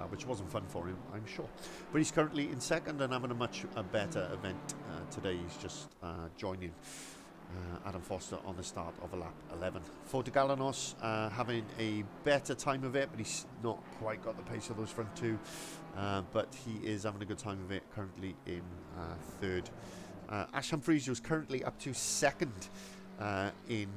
which wasn't fun for him, I'm sure. But he's currently in second and having a much better event today. He's just joining Adam Foster on the start of a lap 11. Fotogalanos having a better time of it, but he's not quite got the pace of those front two. But he is having a good time of it, currently in third. Ash Humphries was currently up to second in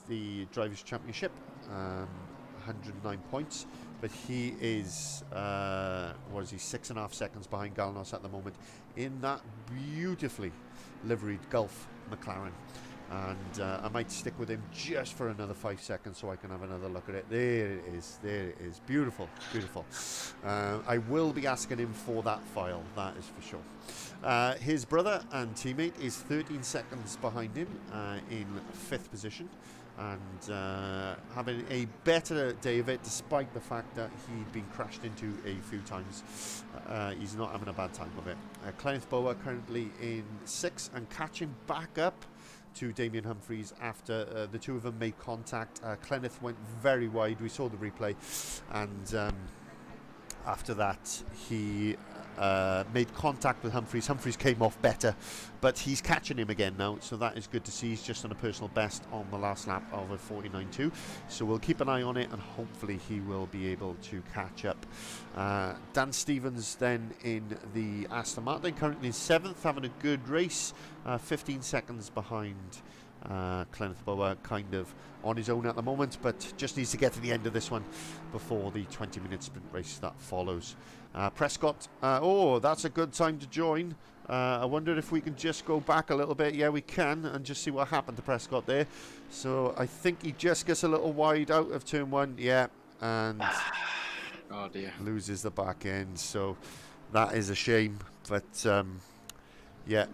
the Drivers' Championship, 109 points. But he is, 6.5 seconds behind Galanos at the moment in that beautifully liveried Gulf McLaren. And I might stick with him just for another 5 seconds so I can have another look at it. There it is, beautiful, beautiful. I will be asking him for that file, that is for sure. His brother and teammate is 13 seconds behind him in 5th position, and having a better day of it despite the fact that he'd been crashed into a few times. He's not having a bad time of it. Kenneth Boa currently in 6th and catching back up to Damien Humphries after the two of them made contact. Kenneth went very wide, we saw the replay, and after that he made contact with Humphries. Humphries came off better, but he's catching him again now, so that is good to see. He's just on a personal best on the last lap of a 49.2, so we'll keep an eye on it and hopefully he will be able to catch up. Dan Stevens then in the Aston Martin, currently in 7th, having a good race, 15 seconds behind Kenneth Boa, kind of on his own at the moment, but just needs to get to the end of this one before the 20-minute sprint race that follows. Prescott, that's a good time to join. I wonder if we can just go back a little bit. Yeah, we can, and just see what happened to Prescott there. So I think he just gets a little wide out of turn 1, yeah, and oh dear, loses the back end. So that is a shame, but yeah,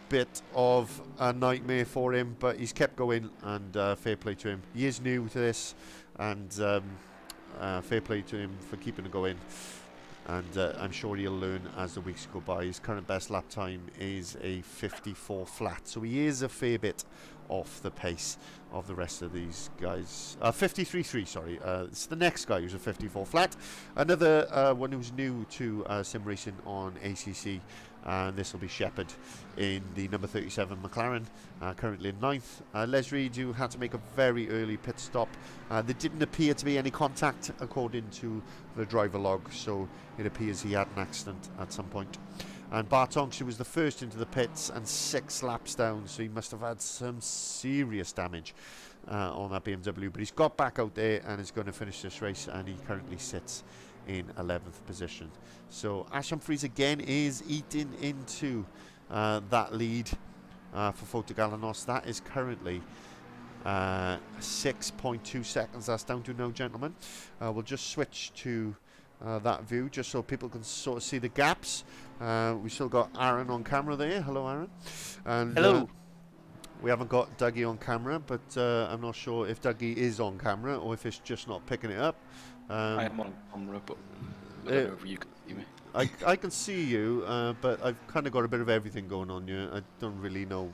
bit of a nightmare for him, but he's kept going, and fair play to him. He is new to this, and fair play to him for keeping it going, and I'm sure he'll learn as the weeks go by. His current best lap time is a 54 flat, so he is a fair bit off the pace of the rest of these guys. 53.3, sorry. It's the next guy who's a 54 flat. Another one who's new to sim racing on ACC, and this will be Shepherd in the number 37 McLaren, currently in 9th. Les Reed, who had to make a very early pit stop. There didn't appear to be any contact according to the driver log, so it appears he had an accident at some point. And Bartonks, who was the first into the pits and 6 laps down, so he must have had some serious damage on that BMW, but he's got back out there and is going to finish this race, and he currently sits in 11th position. So Ash Humphries again is eating into that lead for Fotogalanos. That is currently 6.2 seconds. That's down to now, gentlemen. We'll just switch to that view just so people can sort of see the gaps. We still got Aaron on camera there. Hello, Aaron. And, hello. We haven't got Dougie on camera, but I'm not sure if Dougie is on camera or if it's just not picking it up. I am on camera, but I don't know if you can see me. I can see you, but I've kind of got a bit of everything going on here. I don't really know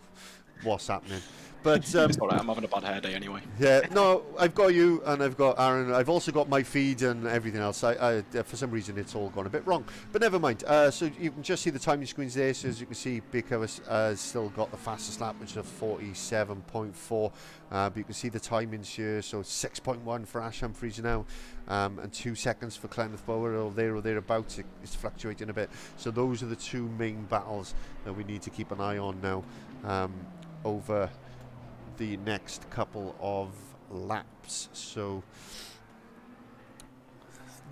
what's happening. But It's alright, I'm having a bad hair day anyway. yeah, no, I've got you and I've got Aaron. I've also got my feed and everything else. I for some reason it's all gone a bit wrong, but never mind. So you can just see the timing screens there. So as you can see, Baker has still got the fastest lap, which is 47.4. But you can see the timings here. So 6.1 for Ash Humphries now, and 2 seconds for Clenneth Bower, or there or thereabouts. It's fluctuating a bit. So those are the two main battles that we need to keep an eye on now over the next couple of laps. So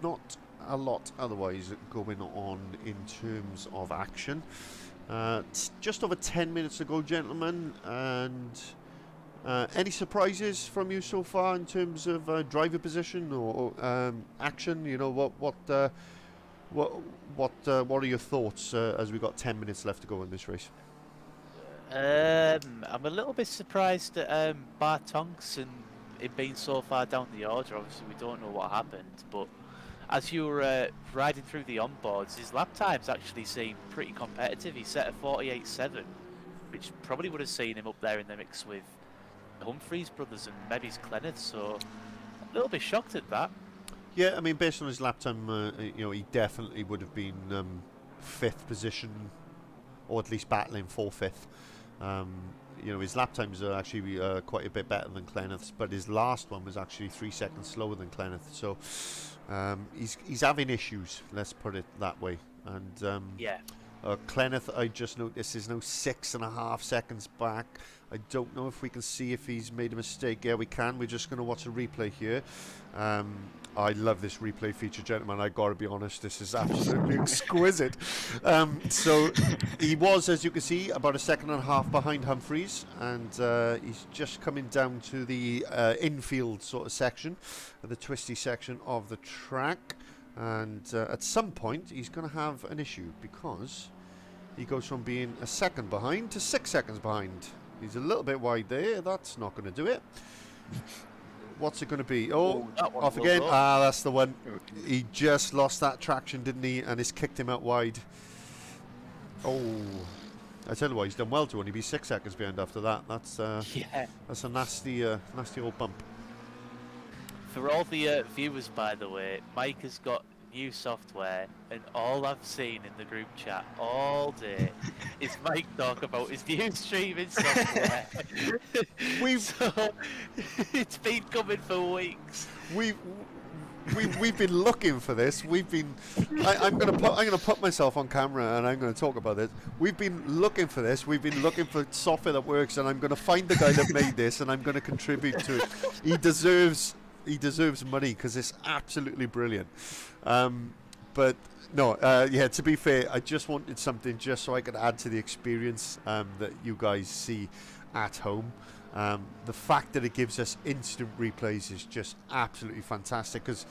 not a lot otherwise going on in terms of action. It's just over 10 minutes to go, gentlemen, and any surprises from you so far in terms of driver position or action? You know, what are your thoughts as we've got 10 minutes left to go in this race? I'm a little bit surprised at Bartonks and it being so far down the order. Obviously, we don't know what happened, but as you were riding through the onboards, his lap times actually seem pretty competitive. He set a 48.7, which probably would have seen him up there in the mix with the Humphreys brothers and maybe Clenneth. So a little bit shocked at that. Yeah, I mean, based on his lap time, you know, he definitely would have been 5th position, or at least battling for 5th. You know, his lap times are actually quite a bit better than Clenneth's, but his last one was actually 3 seconds slower than Clenneth. So he's having issues, let's put it that way. And Yeah. Clenneth, I just noticed, is now 6.5 seconds back. I don't know if we can see if he's made a mistake. Yeah, we can. We're just going to watch a replay here. I love this replay feature, gentlemen. I got to be honest, this is absolutely exquisite. So he was, as you can see, about 1.5 seconds behind Humphreys, and he's just coming down to the infield sort of section, the twisty section of the track. And at some point, he's going to have an issue because he goes from being 1 second behind to 6 seconds behind. He's a little bit wide there. That's not going to do it. What's it going to be? Oh, off again. Ah, that's the one. He just lost that traction, didn't he? And it's kicked him out wide. Oh, I tell you what, he's done well to only be 6 seconds behind after that. That's Yeah. that's a nasty old bump. For all the viewers, by the way, Mike has got new software, and all I've seen in the group chat all day is Mike talk about his new streaming software. So, it's been coming for weeks. We've been looking for this. I'm gonna put myself on camera and I'm gonna talk about this. We've been looking for this. We've been looking for software that works, and I'm gonna find the guy that made this, and I'm gonna contribute to it. He deserves money because it's absolutely brilliant. But no, yeah. To be fair, I just wanted something just so I could add to the experience that you guys see at home. The fact that it gives us instant replays is just absolutely fantastic, because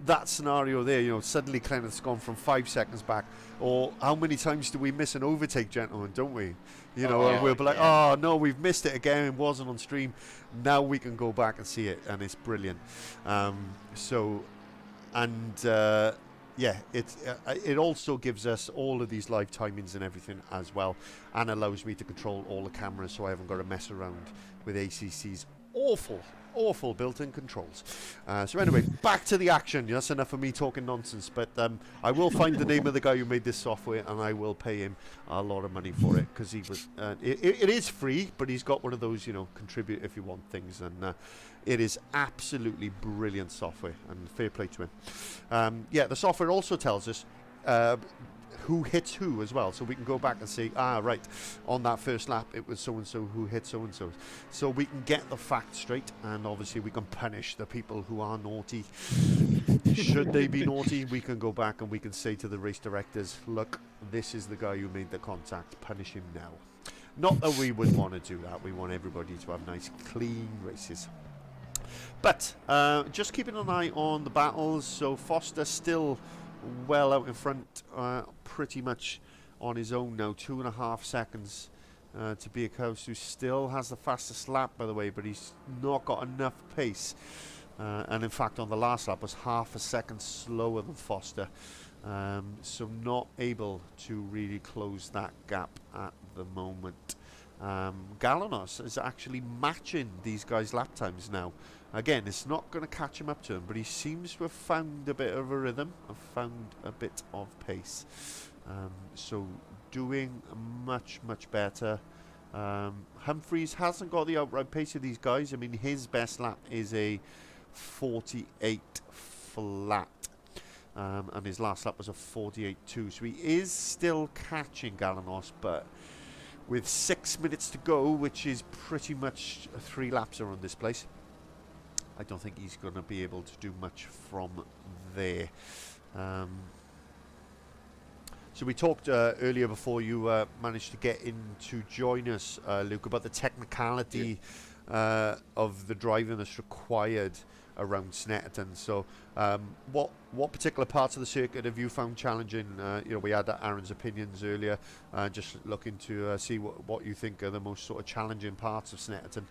that scenario there, you know, suddenly Clenneth's gone from 5 seconds back, or how many times do we miss an overtake, gentlemen, don't we? You know, and we'll be like, oh no, we've missed it again, it wasn't on stream. Now we can go back and see it, and it's brilliant. Yeah, it also gives us all of these live timings and everything as well, and allows me to control all the cameras, so I haven't got to mess around with ACC's awful built-in controls. So anyway, back to the action. That's enough of me talking nonsense, but I will find the name of the guy who made this software, and I will pay him a lot of money for it, because he was it is free, but he's got one of those, you know, contribute if you want things, and it is absolutely brilliant software, and fair play to him. Yeah, the software also tells us who hits who as well, so we can go back and say, right, on that first lap it was so and so who hit so and so we can get the facts straight, and obviously we can punish the people who are naughty. Should they be naughty, we can go back and we can say to the race directors, look, this is the guy who made the contact, punish him now. Not that we would want to do that, we want everybody to have nice clean races. But just keeping an eye on the battles. So Foster still well out in front, pretty much on his own now, 2.5 seconds to Biakos, who still has the fastest lap, by the way, but he's not got enough pace, and in fact on the last lap was 0.5 seconds slower than Foster. So not able to really close that gap at the moment. Galanos is actually matching these guys' lap times now. Again, it's not going to catch him up to him, but he seems to have found a bit of a rhythm, found a bit of pace. So doing much better. Humphreys hasn't got the outright pace of these guys. I mean, his best lap is a 48 flat. And his last lap was a 48.2, so he is still catching Galanos, but with 6 minutes to go, which is pretty much 3 laps around this place, I don't think he's going to be able to do much from there. So we talked earlier before you managed to get in to join us, Luke, about the technicality of the driving that's required around Snetterton. So what particular parts of the circuit have you found challenging? We had Aaron's opinions earlier, just looking to see what you think are the most sort of challenging parts of Snetterton.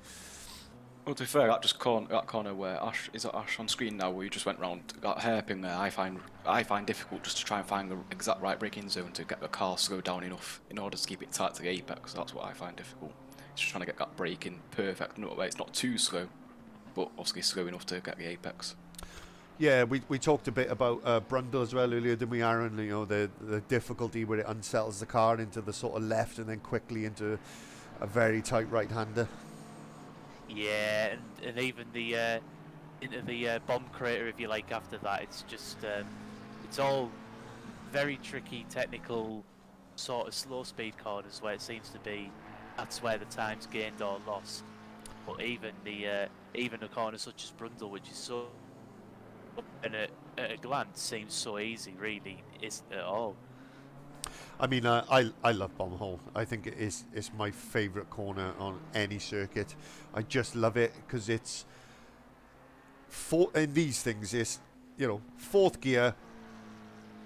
Well, to be fair, that corner where Ash is on screen now, where you just went round that hairpin there, I find difficult just to try and find the exact right braking zone to get the car slow down enough in order to keep it tight to the apex. That's what I find difficult. Just trying to get that braking perfect, no way it's not too slow, but obviously slow enough to get the apex. Yeah, we talked a bit about Brundle as well earlier, didn't we, Aaron? The difficulty where it unsettles the car into the sort of left and then quickly into a very tight right-hander. Yeah, and even the into the bomb crater, if you like, after that, it's just it's all very tricky, technical, sort of slow speed corners where it seems to be that's where the time's gained or lost. But even a corner such as Brundle, which is so and at a glance seems so easy, really isn't at all. I mean, I love Bomb Hole. I think it's my favourite corner on any circuit. I just love it because it's in these things. It's fourth gear,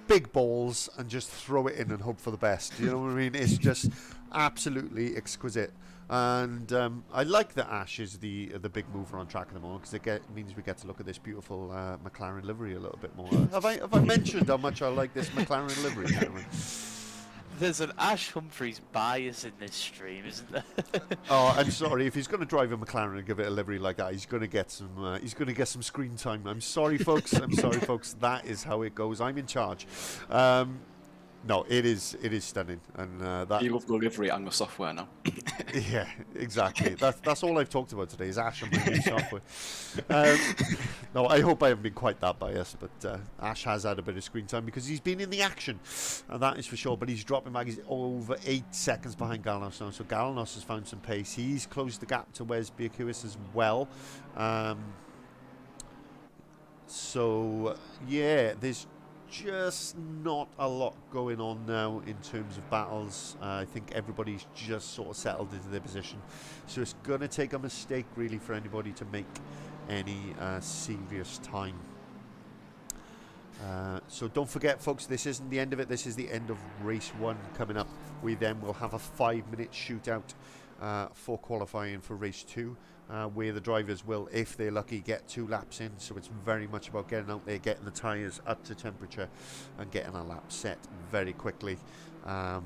big balls, and just throw it in and hope for the best. You know what I mean? It's just absolutely exquisite. And I like that Ash is the big mover on track at the moment because it means we get to look at this beautiful McLaren livery a little bit more. Have I mentioned how much I like this McLaren livery? There's an Ash Humphreys bias in this stream, isn't there? Oh, I'm sorry. If he's going to drive a McLaren and give it a livery like that, he's going to get some. He's going to get some screen time. I'm sorry, folks. That is how it goes. I'm in charge. No, it is stunning, and that. You love the livery and the software now. Yeah, exactly. That's all I've talked about today is Ash and my new software. No, I hope I haven't been quite that biased, but Ash has had a bit of screen time because he's been in the action, and that is for sure. But he's dropping back. He's over 8 seconds behind Galanos now, so Galanos has found some pace. He's closed the gap to Wes Bierkuis as well. So yeah, there's just not a lot going on now in terms of battles. I think everybody's just sort of settled into their position, so it's going to take a mistake really for anybody to make any serious time. So don't forget, folks, this isn't the end of it. This is the end of race 1 coming up. We then will have a 5-minute shootout for qualifying for race 2. Where the drivers will, if they're lucky, get 2 laps in. So it's very much about getting out there, getting the tyres up to temperature and getting a lap set very quickly. And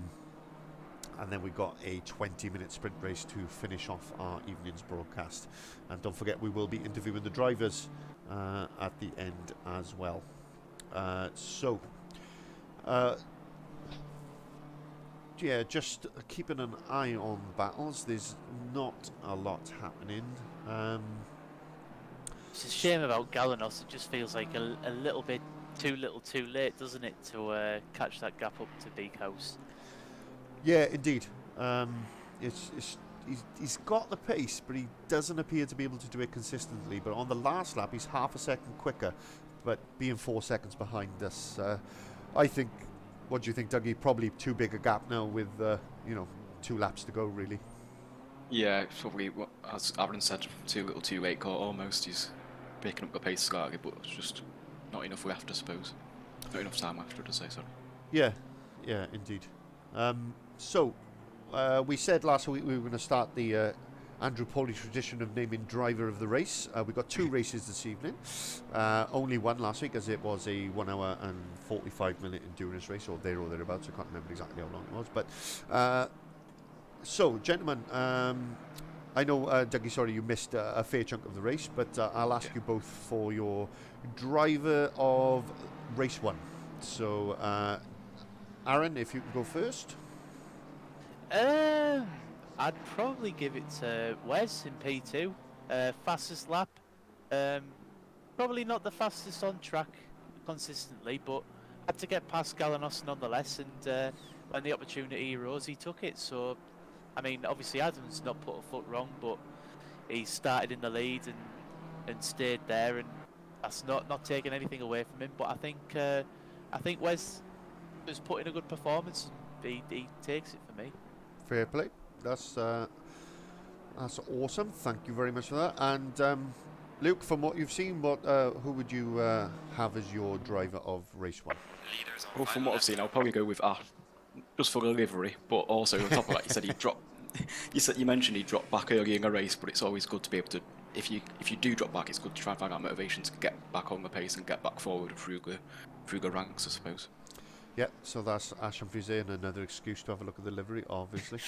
then we've got a 20-minute sprint race to finish off our evening's broadcast. And don't forget, we will be interviewing the drivers at the end as well. Yeah, just keeping an eye on battles. There's not a lot happening. It's a shame about Galanos. It just feels like a little bit too little too late, doesn't it, to catch that gap up to Beak House. Yeah, indeed. He's got the pace, but he doesn't appear to be able to do it consistently. But on the last lap, he's half a second quicker, but being 4 seconds behind us. I think... What do you think, Dougie? Probably too big a gap now with 2 laps to go, really. Yeah, probably, as Aaron said, too little too late call almost. He's picking up the pace slightly, but it's just not enough left, I suppose. Not enough time left, to say, sorry. Yeah, indeed. We said last week we were going to start the Andrew Pauly tradition of naming driver of the race. We've got 2 races this evening. Only one last week, as it was a 1 hour and 45-minute endurance race, or thereabouts. I can't remember exactly how long it was. But so, gentlemen, I know, Dougie, sorry, you missed a fair chunk of the race, but I'll ask you both for your driver of race 1. So, Aaron, if you can go first. I'd probably give it to Wes in P2. Fastest lap. Probably not the fastest on track consistently, but had to get past Galanos nonetheless, and when the opportunity arose, he took it. So, I mean, obviously Adam's not put a foot wrong, but he started in the lead and stayed there, and that's not taking anything away from him. But I think Wes has put in a good performance. He takes it for me. Fair play. That's awesome. Thank you very much for that. And Luke, from what you've seen, who would you have as your driver of race 1? Well, from what I've seen, I'll probably go with Ash, just for the livery. But also on top of that, you said he dropped. You mentioned he dropped back early in a race, but it's always good to be able to. If you do drop back, it's good to try and find out motivation to get back on the pace and get back forward through the ranks, I suppose. Yeah, so that's Ash Humphries there, and another excuse to have a look at the livery, obviously.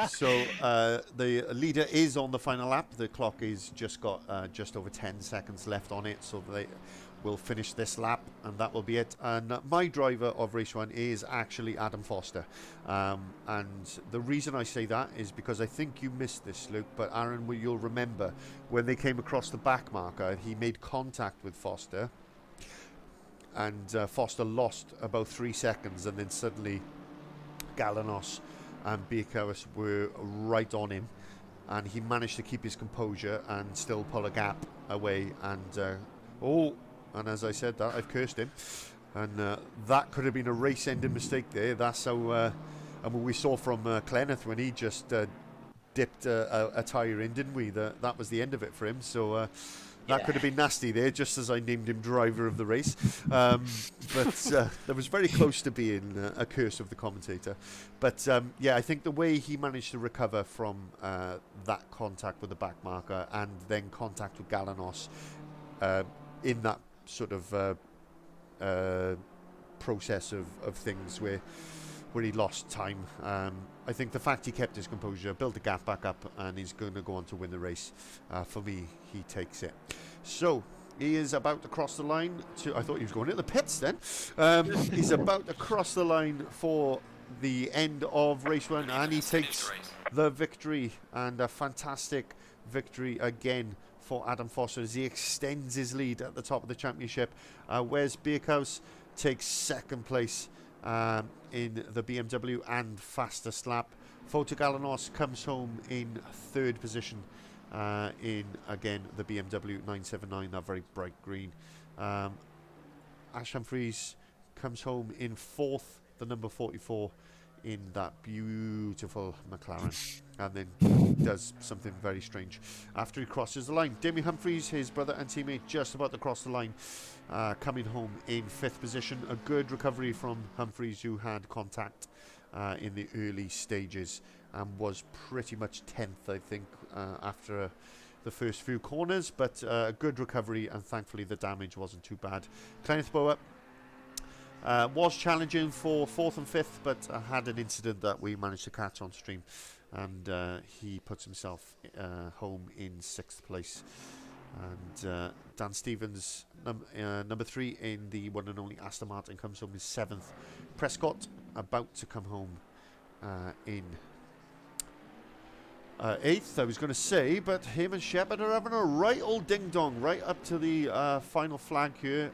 So the leader is on the final lap. The clock is just got just over 10 seconds left on it, so they will finish this lap, and that will be it. And my driver of race 1 is actually Adam Foster. And the reason I say that is because I think you missed this, Luke, but Aaron, you'll remember when they came across the back marker, he made contact with Foster, and Foster lost about 3 seconds, and then suddenly Galanos and Birkhouse were right on him, and he managed to keep his composure and still pull a gap away. And and as I said that, I've cursed him, and that could have been a race-ending mistake there. That's how I mean, we saw from Clenneth when he just dipped a tyre in, didn't we? That was the end of it for him. So that could have been nasty there, just as I named him driver of the race. But that was very close to being a curse of the commentator. But yeah, I think the way he managed to recover from that contact with the back marker and then contact with Galanos in that sort of process of things where he lost time. I think the fact he kept his composure, built the gap back up, and he's going to go on to win the race. For me, he takes it. So he is about to cross the line to. I thought he was going into the pits then. He's about to cross the line for the end of race 1, and he takes the victory, and a fantastic victory again for Adam Foster as he extends his lead at the top of the championship. Wes Birkhouse takes 2nd place in the BMW and fastest lap. Fotogalanos comes home in 3rd position in, again, the BMW 979, that very bright green. Ash Humphries comes home in 4th, the number 44, in that beautiful McLaren, and then does something very strange after he crosses the line. Damien Humphries, his brother and teammate, just about to cross the line, coming home in 5th position. A good recovery from Humphries, who had contact in the early stages and was pretty much 10th, I think, after the first few corners, but a good recovery, and thankfully the damage wasn't too bad. Kenneth Bower was challenging for 4th and 5th, but had an incident that we managed to catch on stream, and he puts himself home in 6th place. And Dan Stevens, number 3 in the one and only Aston Martin, comes home in 7th. Prescott about to come home in 8th, I was going to say, but him and Shepard are having a right old ding-dong right up to the final flag here.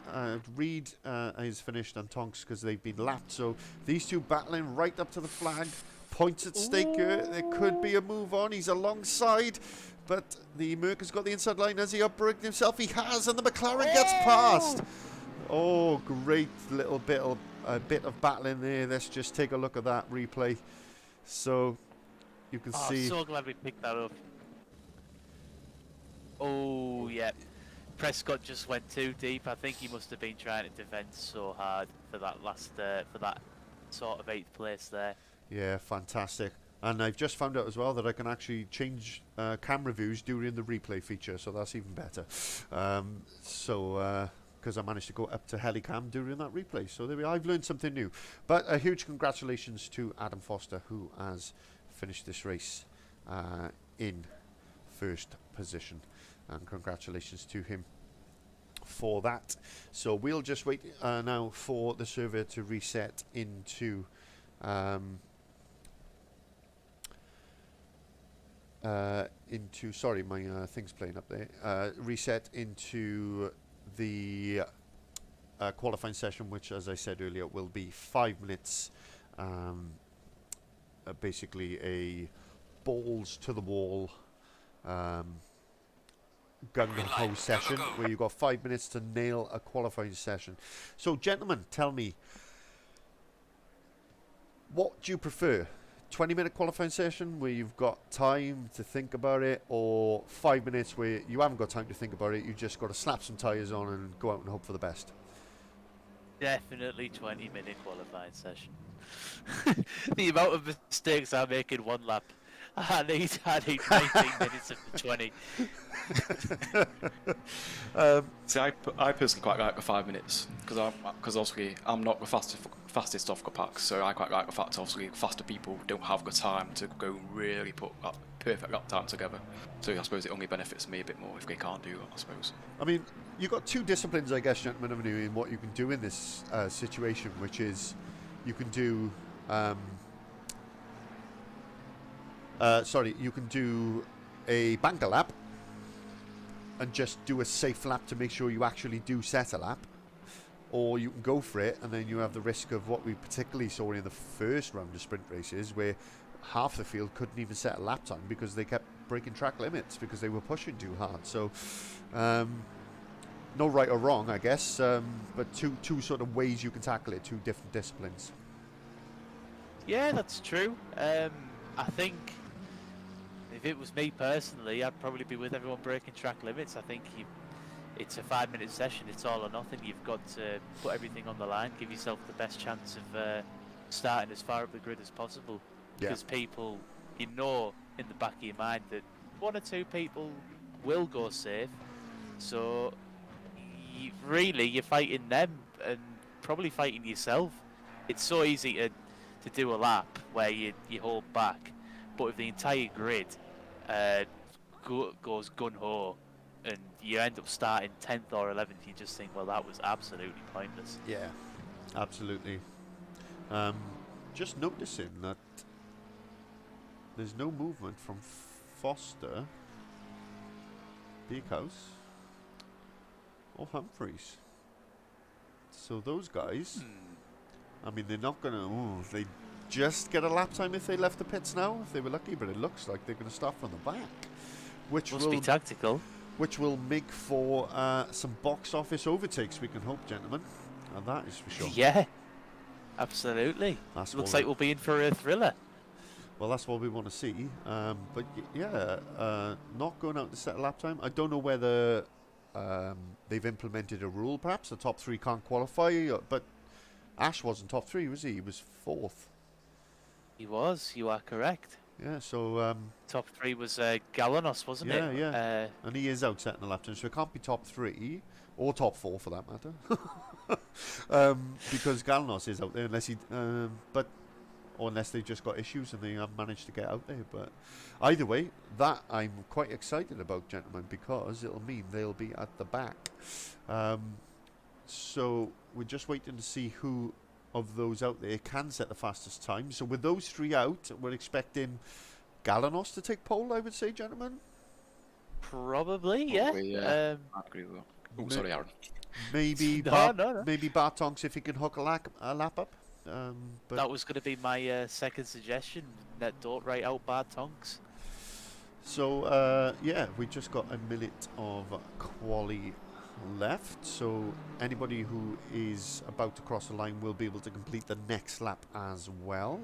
Reed is finished, and Tonks, because they've been lapped. So these two battling right up to the flag. Points at stake here. There could be a move on. He's alongside, but the Merc has got the inside line. Has he upbraked himself? He has, and the McLaren gets past. Oh, great little bit of battling there. Let's just take a look at that replay. So you can see. So glad we picked that up. Oh, yeah. Prescott just went too deep. I think he must have been trying to defend so hard for that last, for that sort of 8th place there. Yeah, fantastic. And I've just found out as well that I can actually change camera views during the replay feature, so that's even better. Because I managed to go up to helicam during that replay. So there we are. I've learned something new. But a huge congratulations to Adam Foster, who has finished this race in first position. And congratulations to him for that. So we'll just wait now for the server to reset into sorry, my thing's playing up there. Reset into the qualifying session, which, as I said earlier, will be 5 minutes. Basically a balls to the wall gun ho session where you've got 5 minutes to nail a qualifying session. So, gentlemen, tell me, what do you prefer? 20-minute qualifying session where you've got time to think about it, or 5 minutes where you haven't got time to think about it, you just got to slap some tyres on and go out and hope for the best? Definitely 20-minute qualifying session. The amount of mistakes I make in one lap, I need 19 minutes of the 20. See, I personally quite like the 5 minutes because obviously I'm not the fastest off the pack, so I quite like the fact obviously faster people don't have the time to go really put that perfect lap time together. So I suppose it only benefits me a bit more if they can't do that, I suppose. I mean, you've got two disciplines, I guess, gentlemen, haven't you, in what you can do in this situation, which is you can do you can do a banker lap and just do a safe lap to make sure you actually do set a lap, or you can go for it and then you have the risk of what we particularly saw in the first round of sprint races, where half the field couldn't even set a lap time because they kept breaking track limits because they were pushing too hard. So no right or wrong, I guess, but two sort of ways you can tackle it, two different disciplines. Yeah, that's true. I think if it was me personally, I'd probably be with everyone breaking track limits. I think it's a 5 minute session, it's all or nothing. You've got to put everything on the line, give yourself the best chance of starting as far up the grid as possible. Because people, in the back of your mind that one or two people will go safe. So you're fighting them and probably fighting yourself. It's so easy to do a lap where you hold back, but if the entire grid goes gun-ho and you end up starting 10th or 11th, you just think, well, that was absolutely pointless. Yeah, absolutely. Just noticing that there's no movement from Foster, Beekhouse, or Humphreys. So those guys, I mean, they're not going to... they just get a lap time if they left the pits now, if they were lucky, but it looks like they're going to start from the back. Which must be tactical. Which will make for some box office overtakes, we can hope, gentlemen. And that is for sure. Yeah, absolutely. Looks like we'll be in for a thriller. Well, that's what we want to see. But yeah, not going out to set a lap time. I don't know whether they've implemented a rule, perhaps. The top three can't qualify, but Ash wasn't top three, was he? He was fourth. He was, you are correct. Yeah, so... top three was Galanos, wasn't it? Yeah. And he is out setting the lap time, so it can't be top three, or top four for that matter. Because Galanos is out there, unless he... or unless they've just got issues and they haven't managed to get out there. But either way, that I'm quite excited about, gentlemen, because it'll mean they'll be at the back. So we're just waiting to see who of those out there can set the fastest time. So with those three out, we're expecting Galanos to take pole, I would say, gentlemen. Probably, yeah. I agree with that. Oh, sorry, Aaron. Maybe no. Maybe Bartonks if he can hook a lap up. But that was going to be my second suggestion. Don't write out Bartonks. So yeah, we just got a minute of quali left, so anybody who is about to cross the line will be able to complete the next lap as well.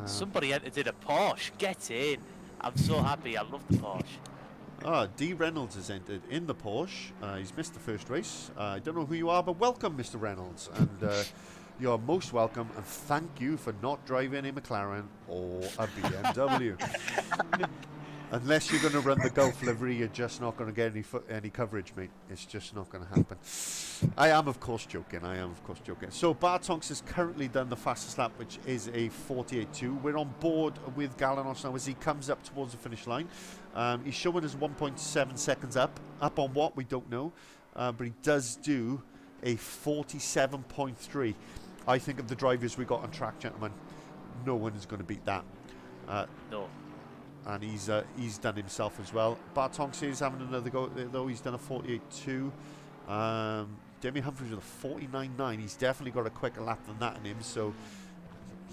Somebody entered in a Porsche. Get in. I'm so happy. I love the Porsche. D. Reynolds has entered in the Porsche. He's missed the first race. I don't know who you are, but welcome, Mr. Reynolds. And You're most welcome, and thank you for not driving a McLaren or a BMW. Unless you're going to run the Gulf livery, you're just not going to get any coverage, mate. It's just not going to happen. I am, of course, joking. So Bartonks has currently done the fastest lap, which is a 48.2. We're on board with Galanos now as he comes up towards the finish line. He's showing us 1.7 seconds up. Up on what? We don't know. But he does do a 47.3. I think of the drivers we got on track, gentlemen, no one is going to beat that. No. And he's done himself as well. Bartonks is having another go, though. He's done a 48.2. Demi Humphries with a 49.9. He's definitely got a quicker lap than that in him, so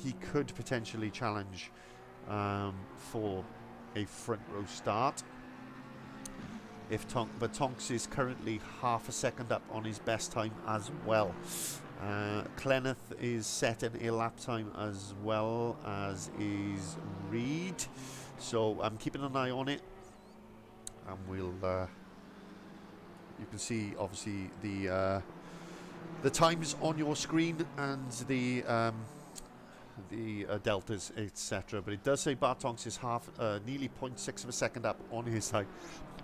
he could potentially challenge for a front row start. But Tonks is currently half a second up on his best time as well. Clenneth is setting a lap time as well as is Reed. So I'm keeping an eye on it, and we'll. You can see obviously the times on your screen and the deltas, etc. But it does say Bartonks is nearly 0.6 of a second up on his side.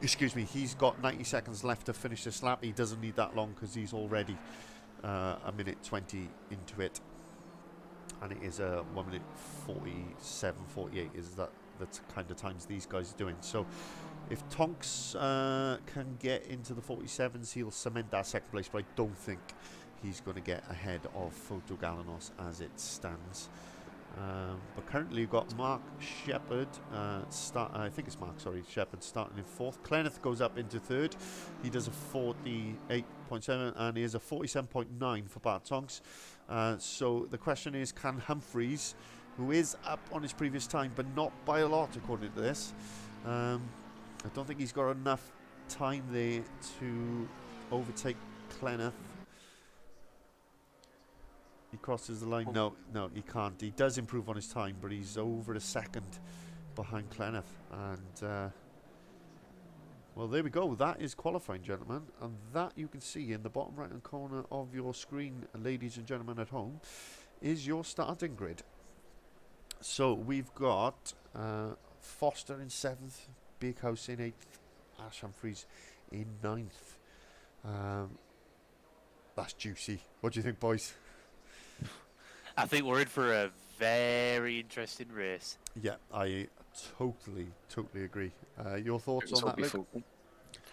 Excuse me. He's got 90 seconds left to finish this lap. He doesn't need that long because he's already a minute 20 into it, and it is a 1 minute 47:48. Is that? That's kind of times these guys are doing. So if Tonks can get into the 47s, he'll cement that second place, but I don't think he's going to get ahead of Photo Galanos as it stands. But currently you've got Mark Shepherd Shepherd starting in fourth. Clenneth goes up into third. He does a 48.7, and he has a 47.9 for Bart Tonks. So the question is, can Humphries, who is up on his previous time, but not by a lot according to this, I don't think he's got enough time there to overtake Clenneth. He crosses the line. No, he can't. He does improve on his time, but he's over a second behind Clenneth. And, well, there we go. That is qualifying, gentlemen. And that you can see in the bottom right-hand corner of your screen, ladies and gentlemen at home, is your starting grid. So we've got Foster in 7th, Big House in 8th, Ash Humphries in 9th. That's juicy. What do you think, boys? I think we're in for a very interesting race. Yeah, I totally agree. Your thoughts on that, Luke?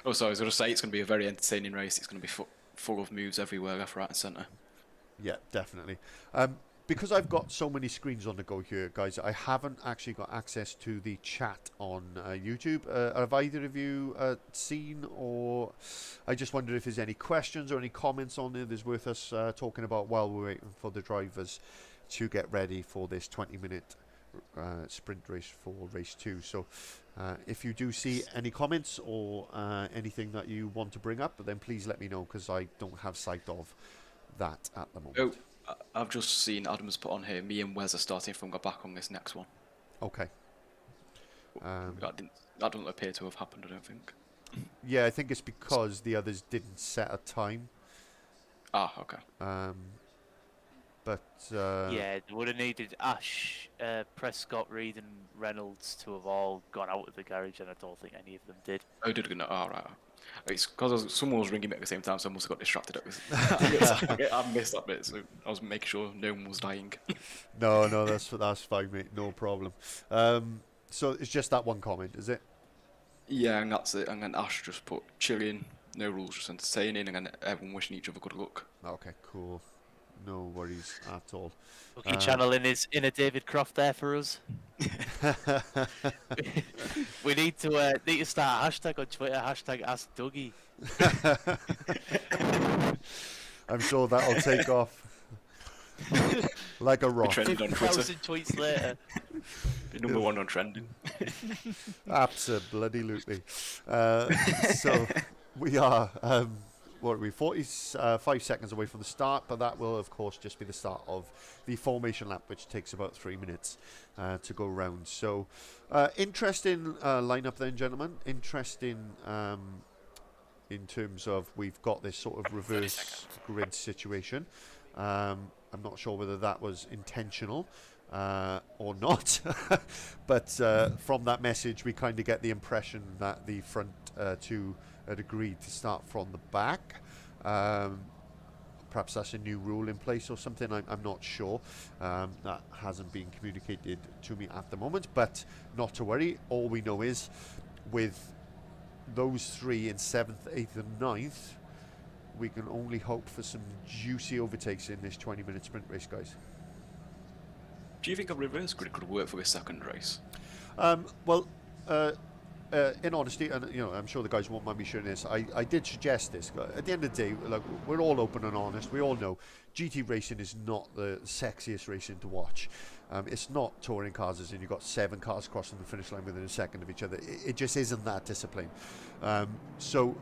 Oh, sorry, I was going to say it's going to be a very entertaining race. It's going to be full of moves everywhere, left, right and centre. Yeah, definitely. Because I've got so many screens on the go here, guys, I haven't actually got access to the chat on YouTube. Have either of you seen, or I just wondered if there's any questions or any comments on there that's worth us talking about while we're waiting for the drivers to get ready for this 20-minute sprint race for race 2. So if you do see any comments or anything that you want to bring up, then please let me know, because I don't have sight of that at the moment. Oh. I've just seen Adam's put on here, me and Wes are starting from the back on this next one. Okay. That doesn't appear to have happened, I don't think. Yeah, I think it's because the others didn't set a time. Ah, okay. But yeah, they would have needed Ash, Prescott, Reed and Reynolds to have all gone out of the garage, and I don't think any of them did. Oh, did not? Oh, right. It's because someone was ringing me at the same time, so I must have got distracted. I missed that bit, so I was making sure no one was dying. No, that's fine, mate. No problem. So it's just that one comment, is it? Yeah, and that's it. And then Ash just put chilling, no rules, just entertaining, and then everyone wishing each other good luck. Okay, cool. No worries at all. Okay, channeling his inner David Croft there for us. We need to start a hashtag on Twitter, hashtag Ask Dougie. I'm sure that'll take off like a rock. 50,000 tweets later. Be number one on trending. Absolutely. So we are. What are we, 45 seconds away from the start, but that will of course just be the start of the formation lap, which takes about 3 minutes to go round. So interesting lineup then, gentlemen. Interesting in terms of we've got this sort of reverse grid situation. I'm not sure whether that was intentional or not, but from that message we kind of get the impression that the front two had agreed to start from the back. Perhaps that's a new rule in place or something, I'm not sure. That hasn't been communicated to me at the moment, but not to worry. All we know is with those three in 7th, 8th and 9th, we can only hope for some juicy overtakes in this 20-minute sprint race, guys. Do you think a reverse grid could work for a second race? Well, in honesty, and I'm sure the guys won't mind me sharing this, I did suggest this. At the end of the day, look, we're all open and honest. We all know GT racing is not the sexiest racing to watch. It's not touring cars as in you've got 7 cars crossing the finish line within a second of each other. It just isn't that discipline. So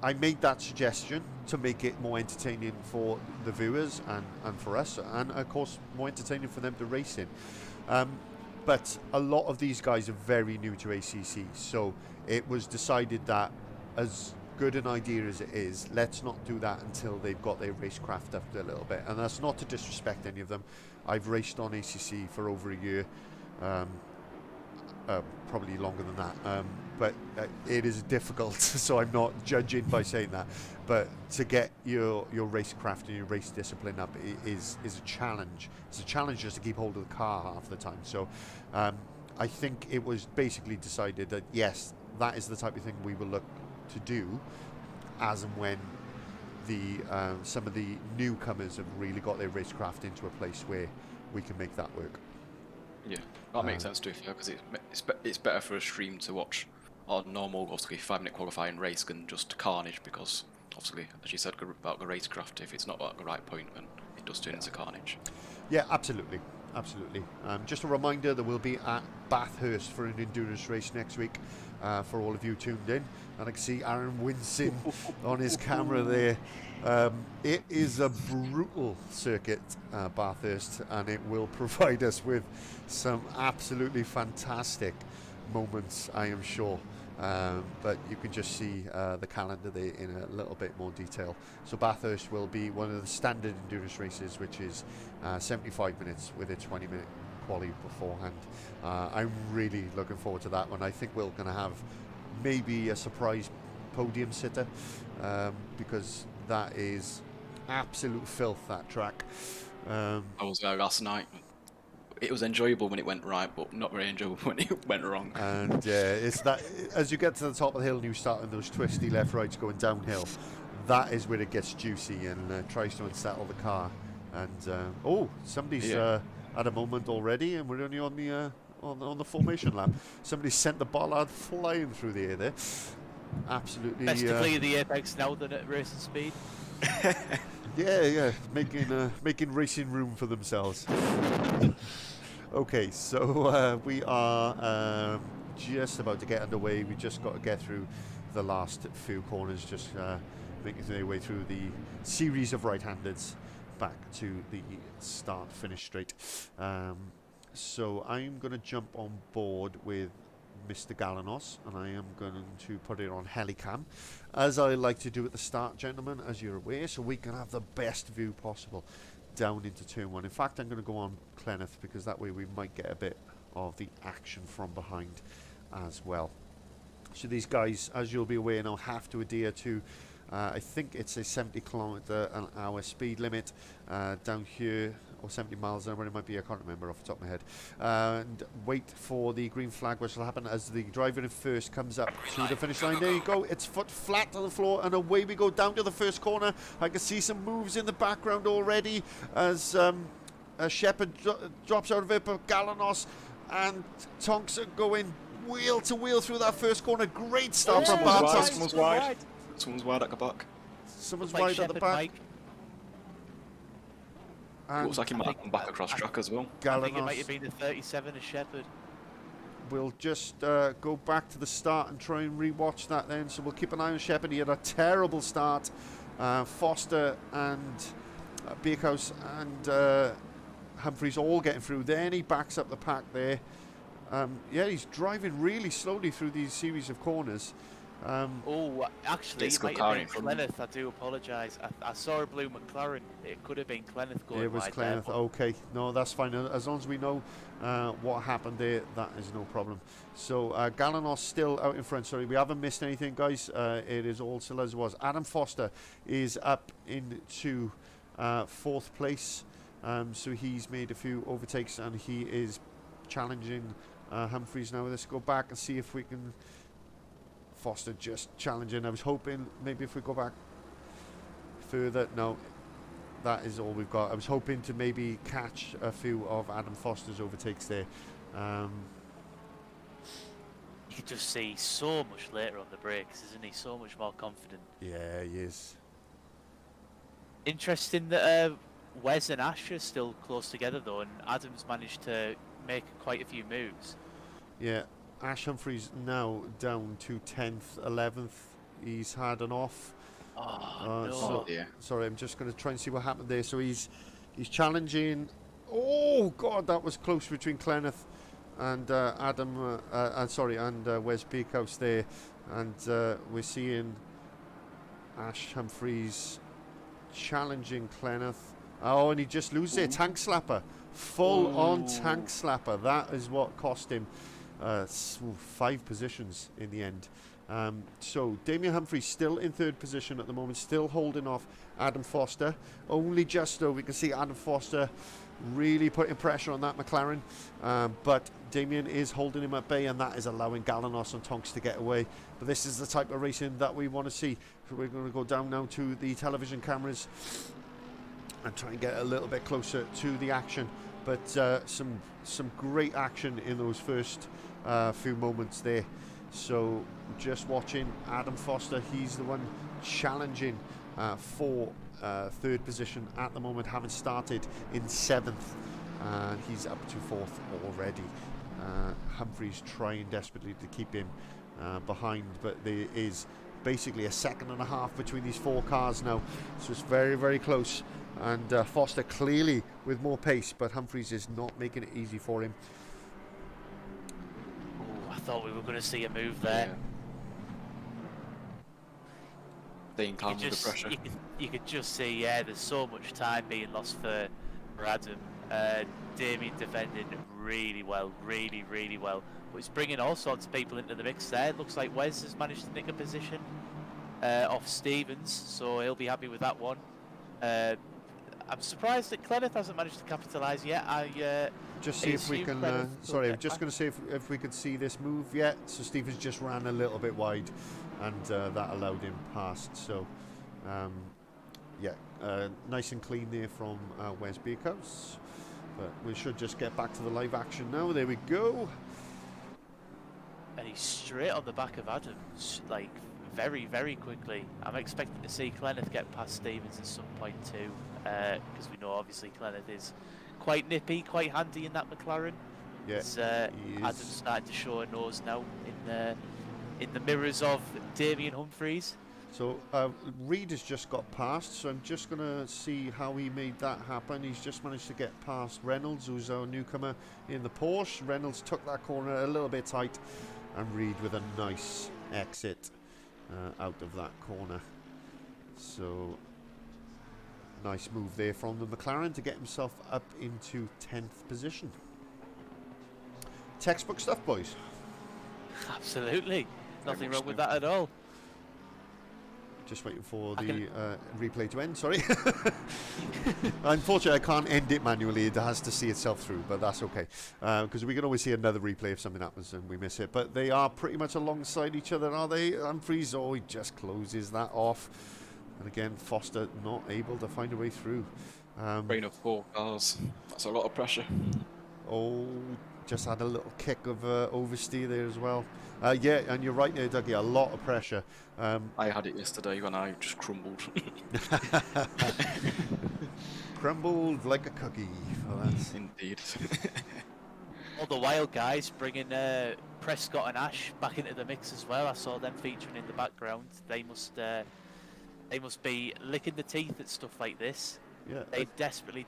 I made that suggestion to make it more entertaining for the viewers and for us, and of course more entertaining for them to race in. But a lot of these guys are very new to ACC, so it was decided that, as good an idea as it is, let's not do that until they've got their racecraft up a little bit. And that's not to disrespect any of them. I've raced on ACC for over a year, probably longer than that, but it is difficult, so I'm not judging by saying that. But to get your racecraft and your race discipline up is a challenge. It's a challenge just to keep hold of the car half the time. So I think it was basically decided that yes, that is the type of thing we will look to do as and when the some of the newcomers have really got their racecraft into a place where we can make that work. Yeah, that makes sense too, because it's better for a stream to watch a normal, obviously 5-minute qualifying race than just carnage, because obviously, as you said about the racecraft, if it's not at the right point, then it does turn into carnage. Yeah, absolutely. Absolutely. Just a reminder, there will be at Bathurst for an endurance race next week for all of you tuned in. And I can see Aaron wincing on his camera there. It is a brutal circuit, Bathurst, and it will provide us with some absolutely fantastic moments, I am sure. But you can just see the calendar there in a little bit more detail. So Bathurst will be one of the standard endurance races, which is 75 minutes with a 20-minute quali beforehand. I'm really looking forward to that one. I think we're going to have maybe a surprise podium sitter, because that is absolute filth, that track. I was there last night. It was enjoyable when it went right, but not very enjoyable when it went wrong. And it's that, as you get to the top of the hill and you start in those twisty left-rights going downhill, that is where it gets juicy and tries to unsettle the car. And oh, somebody's had a moment already, and we're only on the on the formation lap. Somebody sent the bollard flying through the air there. Absolutely. Best to clear the apex now than at racing speed. Yeah, making racing room for themselves. Okay, so we are just about to get underway. We just got to get through the last few corners, just making their way through the series of right-handeds back to the start-finish straight. So I'm going to jump on board with Mr. Galanos, and I am going to put it on helicam, as I like to do at the start, gentlemen, as you're aware, so we can have the best view possible down into turn 1. In fact, I'm going to go on Clenneth, because that way we might get a bit of the action from behind as well. So these guys, as you'll be aware now, have to adhere to I think it's a 70 km/h speed limit down here, or 70 miles an hour, it might be, I can't remember off the top of my head. And wait for the green flag, which will happen as the driver in first comes up to the finish line. There you go, it's foot flat to the floor, and away we go down to the first corner. I can see some moves in the background already as Shepherd drops out of it, but Galanos and Tonks are going wheel to wheel through that first corner. Great start from Bathurst. Someone's wide. Someone's wide at the back. Someone's wide at the back. Looks like he might come back across track as well. I think it might have been the 37 of Shepherd. We'll just go back to the start and try and re-watch that then. So we'll keep an eye on Shepherd. He had a terrible start. Foster and Beerhouse and Humphreys all getting through. Then he backs up the pack there. Yeah, he's driving really slowly through these series of corners. Oh, actually, It's it got might car have in been front. Clenneth. I do apologise. I saw a blue McLaren. It could have been Clenneth going It was wide there, Clenneth. but Okay, no, that's fine. As long as we know what happened there, that is no problem. So Galanos still out in front. Sorry, we haven't missed anything, guys. It is all still as it was. Adam Foster is up into 4th place. So he's made a few overtakes and he is challenging Humphreys now. Let's go back and see if we can... Foster just challenging. I was hoping maybe if we go back further. No, that is all we've got. I was hoping to maybe catch a few of Adam Foster's overtakes there. you can just see so much later on the brakes, isn't he? So much more confident. Yeah, he is. Interesting that Wes and Ash are still close together though, and Adam's managed to make quite a few moves. Yeah, Ash Humphreys now down to 10th, 11th. He's had an off. Oh, no. Oh dear. Sorry, I'm just going to try and see what happened there. So he's challenging. Oh God, that was close between Clenneth and Adam. And Wes Beekhouse there, and we're seeing Ash Humphreys challenging Clenneth. Oh, and he just loses it. Tank slapper, full on tank slapper. That is what cost him 5 positions in the end. So Damien Humphreys still in 3rd position at the moment, still holding off Adam Foster. Only just though we can see Adam Foster really putting pressure on that McLaren, but Damien is holding him at bay, and that is allowing Galanos and Tonks to get away. But this is the type of racing that we want to see. So we're going to go down now to the television cameras and try and get a little bit closer to the action. But some great action in those first few moments there. So just watching Adam Foster, he's the one challenging for 3rd position at the moment, having started in 7th, and he's up to 4th already. Humphreys trying desperately to keep him behind, but there is basically a 2.5 seconds between these 4 cars now, so it's very, very close. And Foster clearly with more pace, but Humphreys is not making it easy for him. I thought we were going to see a move there. Yeah. Staying calm under pressure. You could just see, yeah, there's so much time being lost for Adam. Damien defending really well, really, really well. But he's bringing all sorts of people into the mix there. It looks like Wes has managed to nick a position off Stevens, so he'll be happy with that one. I'm surprised that Clenneth hasn't managed to capitalise yet. Just see if we can. Sorry, I'm just going to see if we could see this move yet. So Stevens just ran a little bit wide, and that allowed him past. So, yeah, nice and clean there from Wes Beekhouse. But we should just get back to the live action now. There we go. And he's straight on the back of Adam, like very, very quickly. I'm expecting to see Clenneth get past Stevens at some point too, because we know obviously Clenneth is quite nippy, quite handy in that McLaren. Yeah, Adam's starting to show a nose now in the mirrors of Damien Humphreys. So Reed has just got past, so I'm just going to see how he made that happen. He's just managed to get past Reynolds, who's our newcomer in the Porsche. Reynolds took that corner a little bit tight, and Reed with a nice exit out of that corner. So nice move there from the McLaren to get himself up into 10th position. Textbook stuff, boys. Absolutely. Nothing much wrong with so. that at all. Just waiting for the replay to end, sorry. Unfortunately, I can't end it manually. It has to see itself through, but that's okay. Because we can always see another replay if something happens and we miss it. But they are pretty much alongside each other, are they? Humphreys, oh, he just closes that off. And again, Foster not able to find a way through. Rain of 4 cars. That's a lot of pressure. Oh, just had a little kick of oversteer there as well. Yeah, and you're right there, Dougie, a lot of pressure. I had it yesterday when I just crumbled. Crumbled like a cookie. Oh, that's Indeed. All the wild guys bringing Prescott and Ash back into the mix as well. I saw them featuring in the background. They must be licking the teeth at stuff like this. Yeah. They desperately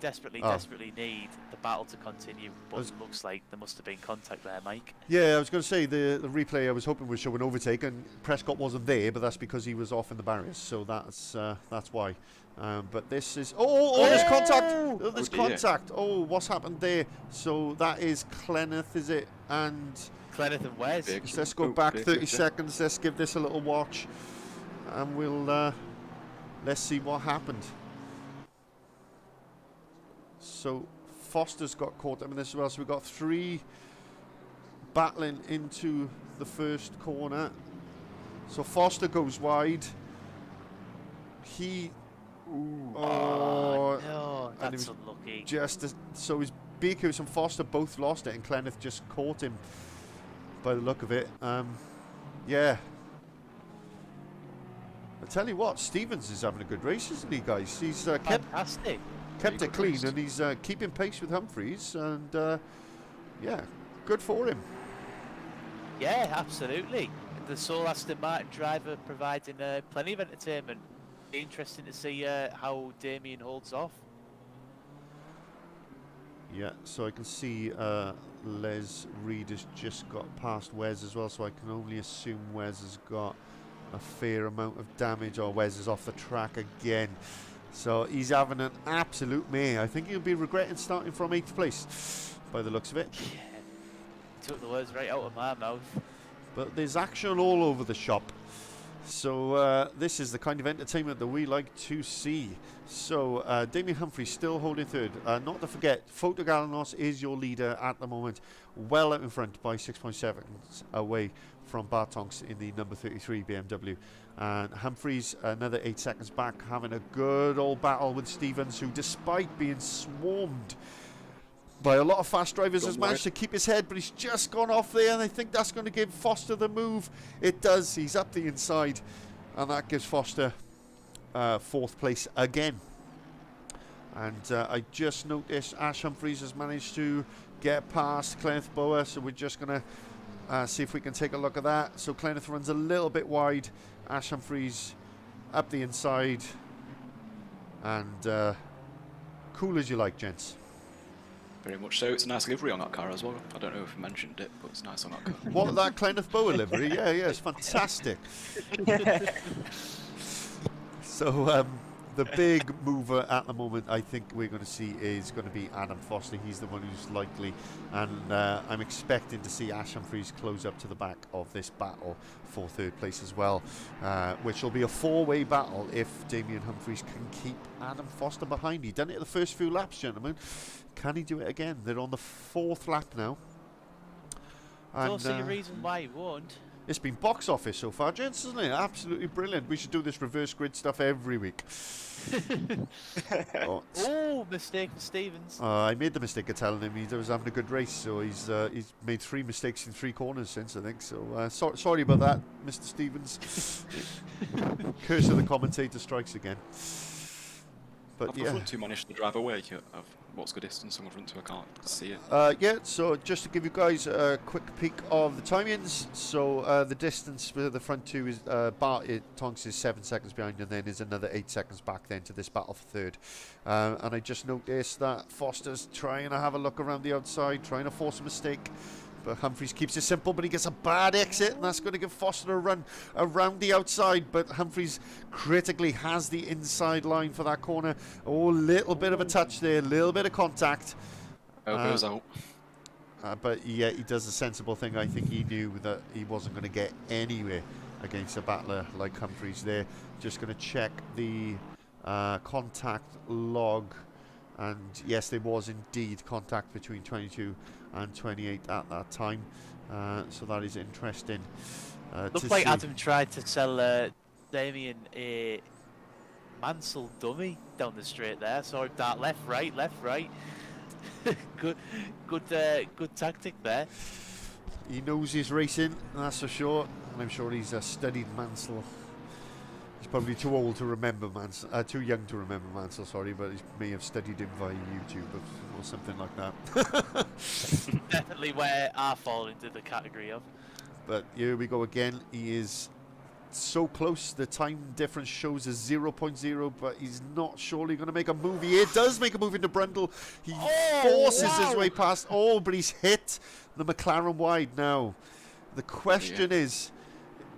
need the battle to continue, but it looks like there must have been contact there, Mike. Yeah, I was going to say the replay I was hoping would show an overtake, and Prescott wasn't there, but that's because he was off in the barriers, so that's why. But this is there's contact. Oh, there's contact. Oh, what's happened there? So that is Clenneth, is it? And Clenneth and Wes. let's go back 30 seconds. Let's give this a little watch, and we'll let's see what happened. So Foster's got caught up in this as well. So we've got 3 battling into the first corner. So Foster goes wide. No, that's unlucky. So his BQs and Foster both lost it, and Clenneth just caught him by the look of it. Yeah. I tell you what, Stevens is having a good race, isn't he, guys? He's Fantastic. kept it clean, and he's keeping pace with Humphries, and yeah, good for him. Yeah, absolutely. The sole Aston Martin driver providing plenty of entertainment. Interesting to see how Damien holds off. Yeah, so I can see Les Reed has just got past Wes as well, so I can only assume Wes has got a fair amount of damage, or Wes is off the track again. So he's having an absolute mare. I think he'll be regretting starting from 8th place by the looks of it. Yeah, took the words right out of my mouth. But there's action all over the shop. So this is the kind of entertainment that we like to see. So Damien Humphries still holding third. Not to forget, Fotogalanos is your leader at the moment, well out in front by 6.7 away from Bartonks in the number 33 BMW. And Humphries another 8 seconds back, having a good old battle with Stevens, who despite being swarmed by a lot of fast drivers has managed to keep his head, but he's just gone off there, and I think that's going to give Foster the move. It does. He's up the inside, and that gives Foster 4th place again. And I just noticed Ash Humphries has managed to get past Clenneth Bower, so we're just going to see if we can take a look at that. So Clenneth runs a little bit wide, Ash Humphries up the inside, and cool as you like, gents. Very much so. It's a nice livery on that car as well. I don't know if I mentioned it, but it's nice on that car. What, that Clenneth Bower livery? Yeah, it's fantastic. So the big mover at the moment, I think we're going to see, is going to be Adam Foster. He's the one who's likely, and I'm expecting to see Ash Humphries close up to the back of this battle for 3rd place as well, which will be a 4-way battle if Damien Humphries can keep Adam Foster behind. He done it the first few laps, gentlemen. Can he do it again? They're on the 4th lap now. I don't see a reason why he won't. It's been box office so far, gents, isn't it? Absolutely brilliant. We should do this reverse grid stuff every week. Mistake for Stevens. I made the mistake of telling him he was having a good race, so he's made 3 mistakes in 3 corners since, I think. So sorry about that, Mr. Stevens. Curse of the commentator strikes again. But I've got front 2 managed to drive away. What's the distance on the front 2? I can't see it. Yeah, so just to give you guys a quick peek of the timings. So the distance for the front 2 is Tonks is 7 seconds behind, and then is another 8 seconds back then to this battle for 3rd. And I just noticed that Foster's trying to have a look around the outside, trying to force a mistake. But Humphries keeps it simple, but he gets a bad exit, and that's going to give Foster a run around the outside. But Humphries critically has the inside line for that corner. Oh, little bit of a touch there, little bit of contact. Elbows out. But yeah, he does a sensible thing. I think he knew that he wasn't going to get anywhere against a battler like Humphries there. Just going to check the contact log. And yes, there was indeed contact between 22 and 28 at that time. So that is interesting. Looked like Adam tried to sell Damien a Mansell dummy down the straight there. Saw him dart left, right. good tactic there. He knows he's racing, that's for sure. And I'm sure he's studied Mansell. He's probably too old to remember Mansell, too young to remember Mansell, sorry, but he may have studied him via YouTube or something like that. Definitely where I fall into the category of. But here we go again. He is so close. The time difference shows a 0.0, but he's not surely going to make a move. He does make a move into Brundle. He forces his way past. Oh, but he's hit the McLaren wide now. The question is,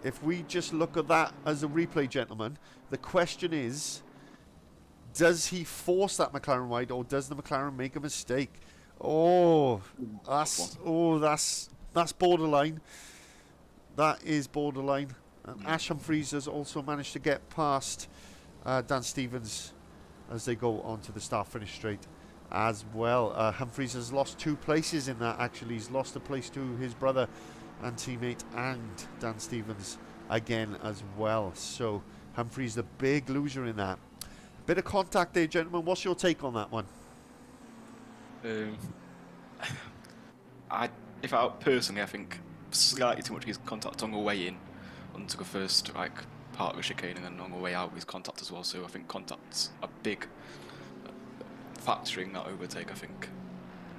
if we just look at that as a replay, gentlemen, the question is, does he force that McLaren wide, or does the McLaren make a mistake? Oh, that's borderline. That is borderline. And Ash Humphries has also managed to get past Dan Stevens as they go on to the start-finish straight as well. Humphries has lost 2 places in that, actually. He's lost a place to his brother and teammate and Dan Stevens again as well. So Humphries the big loser in that. Bit of contact there, gentlemen. What's your take on that one? Personally, I think slightly too much of his contact on the way in onto the first part of the chicane, and then on the way out his contact as well. So I think contact's a big factor in that overtake, I think,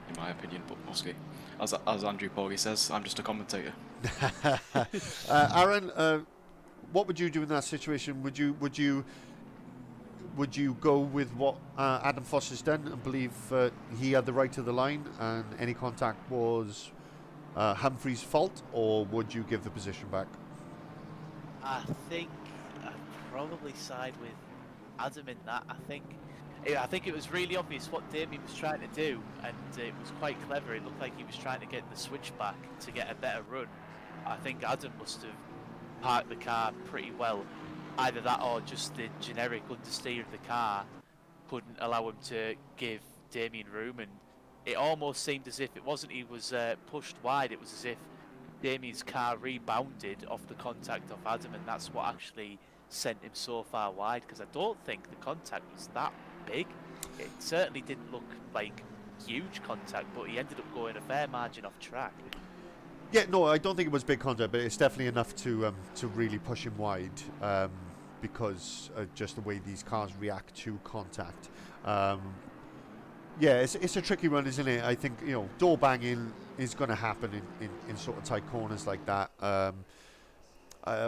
in my opinion. But mostly, as Andrew Pauly says, I'm just a commentator. Aaron, what would you do in that situation? Would you go with what Adam Foster's done and believe he had the right to the line and any contact was Humphrey's fault, or would you give the position back? I think I'd probably side with Adam in that. I think it was really obvious what Damien was trying to do, and it was quite clever. It looked like he was trying to get the switch back to get a better run. I think Adam must have parked the car pretty well. Either that or just the generic understeer of the car couldn't allow him to give Damien room, and it almost seemed as if it wasn't he was pushed wide, it was as if Damien's car rebounded off the contact of Adam, and that's what actually sent him so far wide, because I don't think the contact was that big. It certainly didn't look like huge contact, but he ended up going a fair margin off track. Yeah, no, I don't think it was big contact, but it's definitely enough to really push him wide, because just the way these cars react to contact. Yeah, it's a tricky run, isn't it? I think, door banging is going to happen in sort of tight corners like that. I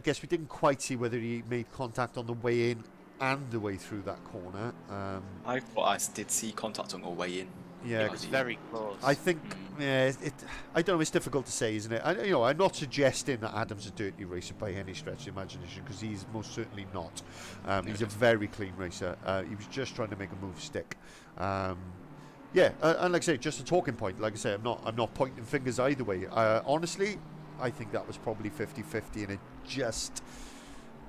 guess we didn't quite see whether he made contact on the way in and the way through that corner. I thought I did see contact on the way in. Yeah, it was very close. I think, I don't know, it's difficult to say, isn't it? I'm not suggesting that Adam's a dirty racer by any stretch of the imagination, because he's most certainly not. He's a very clean racer. He was just trying to make a move stick. And like I say, just a talking point. Like I say, I'm not pointing fingers either way. Honestly, I think that was probably 50-50, and it just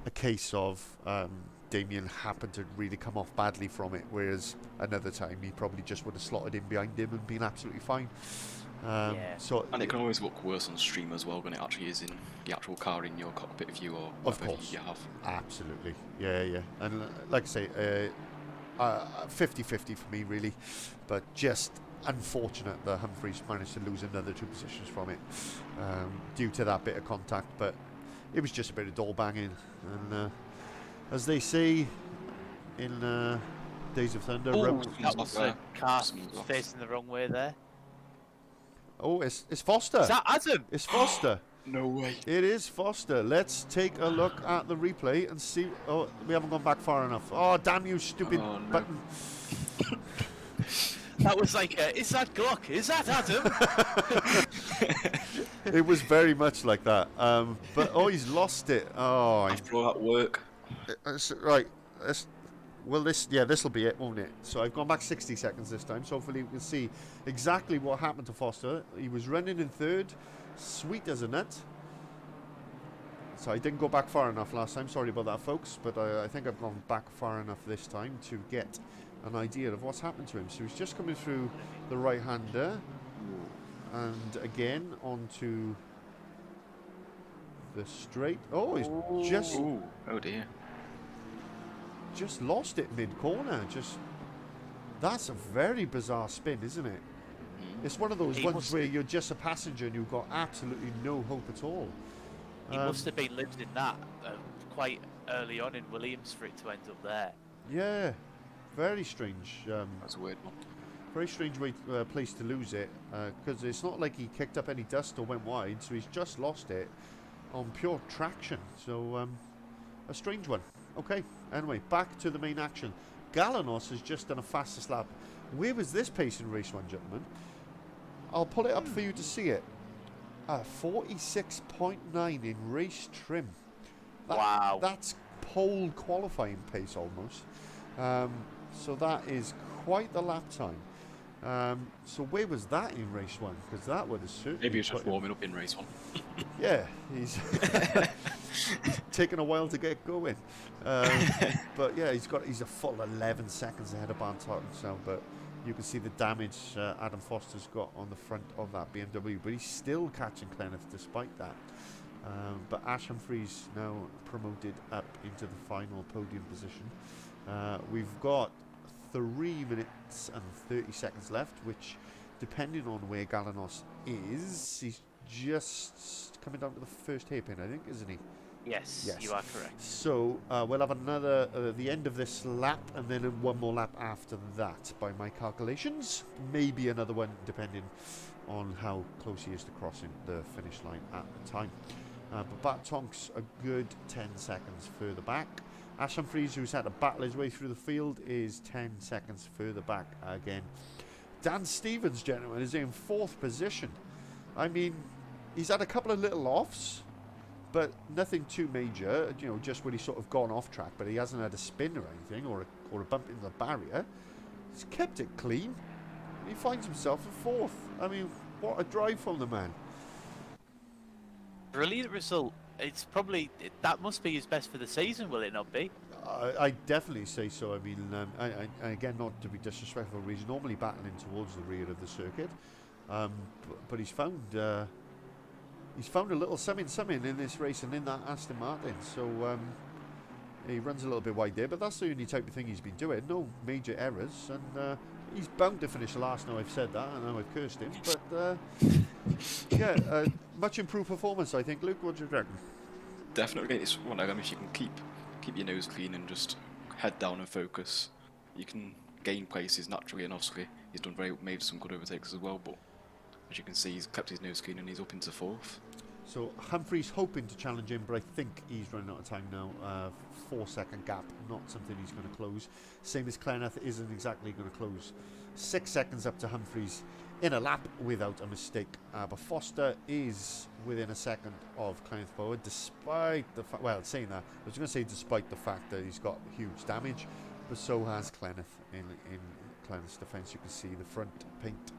a case of Damien happened to really come off badly from it, whereas another time he probably just would have slotted in behind him and been absolutely fine. So, and it can always look worse on stream as well when it actually is in the actual car in your cockpit view, or of course you have. Absolutely, yeah. And like I say, 50-50 for me really, but just unfortunate that Humphries managed to lose another 2 positions from it due to that bit of contact. But it was just a bit of door banging, and as they say in Days of Thunder, that was a car facing the wrong way there. Oh, it's Foster. Is that Adam? It's Foster. No way. It is Foster. Let's take a look at the replay and see. Oh, we haven't gone back far enough. Oh, damn you, stupid button. That was like, is that Glock? Is that Adam? It was very much like that. But, he's lost it. Oh, after all that work. Right. This will be it, won't it? So I've gone back 60 seconds this time, so hopefully we can see exactly what happened to Foster. He was running in third, sweet as a nut. So I didn't go back far enough last time, sorry about that, folks, but I think I've gone back far enough this time to get an idea of what's happened to him. So he's just coming through the right-hander, and again onto the straight. Oh, he's just... Oh dear. Just lost it mid-corner. That's a very bizarre spin, isn't it? It's one of those ones where you're just a passenger and you've got absolutely no hope at all. He must have been lived in that quite early on in Williams for it to end up there. Yeah, very strange. That's a weird one. Very strange place to lose it, because it's not like he kicked up any dust or went wide, so he's just lost it. on pure traction. So a strange one. Okay, anyway, back to the main action. Galanos has just done a fastest lap. Where was this pace in race 1, gentlemen? I'll pull it up for you to see it. 46.9 in race trim. Wow. That's pole qualifying pace almost. So that is quite the lap time. So where was that in race 1? Because that would have certainly... Maybe he's just warming up in race 1. Yeah, he's taking a while to get going. But yeah, he's a full 11 seconds ahead of Bartonks now. But you can see the damage Adam Foster's got on the front of that BMW. But he's still catching Clenneth despite that. But Ash Humphries now promoted up into the final podium position. We've got 3 minutes and 30 seconds left, which, depending on where Galanos is, he's just coming down to the first hairpin, I think, isn't he? Yes, Yes. you are correct. So we'll have another, the end of this lap, and then one more lap after that, by my calculations. Maybe another one, depending on how close he is to crossing the finish line at the time. But Bartonks a good 10 seconds further back. Ash Humphries, who's had to battle his way through the field, is 10 seconds further back again. Dan Stevens, gentlemen, is in 4th position. I mean, he's had a couple of little offs, but nothing too major, you know, just when he's sort of gone off track, but he hasn't had a spin or anything, or a bump into the barrier. He's kept it clean. He finds himself in 4th. I mean, what a drive from the man. Brilliant result. It's probably, that must be his best for the season, will it not be? I definitely say so. I mean, I again, not to be disrespectful, he's normally battling towards the rear of the circuit, but he's found a little something in this race and in that Aston Martin. So he runs a little bit wide there, but that's the only type of thing he's been doing. No major errors, and he's bound to finish last. Now I've said that, and now I've cursed him. But yeah, much improved performance, I think. Luke, what do you reckon? Definitely, it's one of them. If you can keep your nose clean and just head down and focus, you can gain places naturally. And obviously, he's made some good overtakes as well. But as you can see, he's kept his nose clean and he's up into 4th. So Humphries hoping to challenge him, but I think he's running out of time now. 4-second gap, not something he's going to close. Same as Clenneth isn't exactly going to close. 6 seconds up to Humphries in a lap without a mistake. But Foster is within a second of Clenneth Power, despite the fact, well, saying that, I was going to say despite the fact that he's got huge damage, but so has Clenneth in Clenneth's defence. You can see the front paint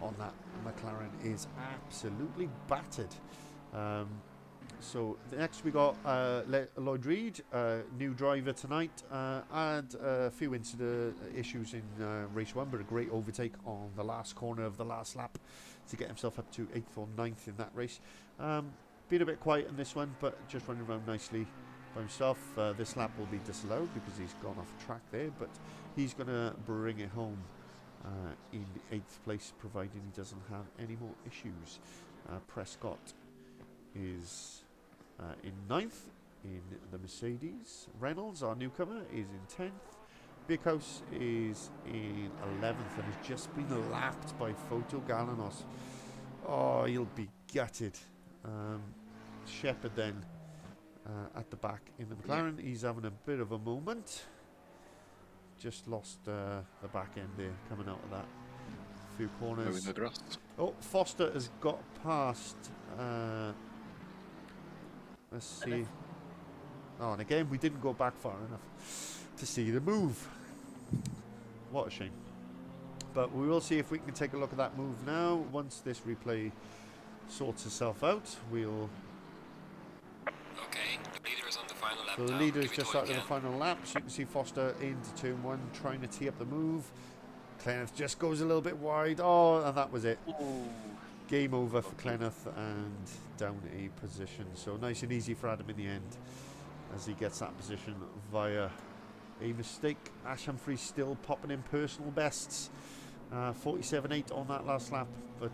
on that McLaren is absolutely battered. So next we got Lloyd Reed, new driver tonight. Had a few issues in race 1, but a great overtake on the last corner of the last lap to get himself up to 8th or 9th in that race. Been a bit quiet in this one, but just running around nicely by himself. This lap will be disallowed because he's gone off track there, but he's going to bring it home in 8th place, providing he doesn't have any more issues. Prescott is in 9th in the Mercedes. Reynolds, our newcomer, is in 10th. Bighouse is in 11th and has just been lapped by Photo Galanos. Oh, he'll be gutted. Shepherd then at the back in the McLaren. He's having a bit of a moment. Just lost the back end there coming out of that. Few corners. Oh, Foster has got past. Let's see. Oh, and again, we didn't go back far enough to see the move. What a shame. But we will see if we can take a look at that move now. Once this replay sorts itself out, we'll... Okay, the leader is on the final lap So the now. leader is Give it just to him started the again. final lap. So you can see Foster into turn 1, trying to tee up the move. Clenneth just goes a little bit wide. Oh, and that was it. Ooh. Game over for Clenneth and down a position. So nice and easy for Adam in the end as he gets that position via a mistake. Ash Humphries still popping in personal bests. 47.8 on that last lap, but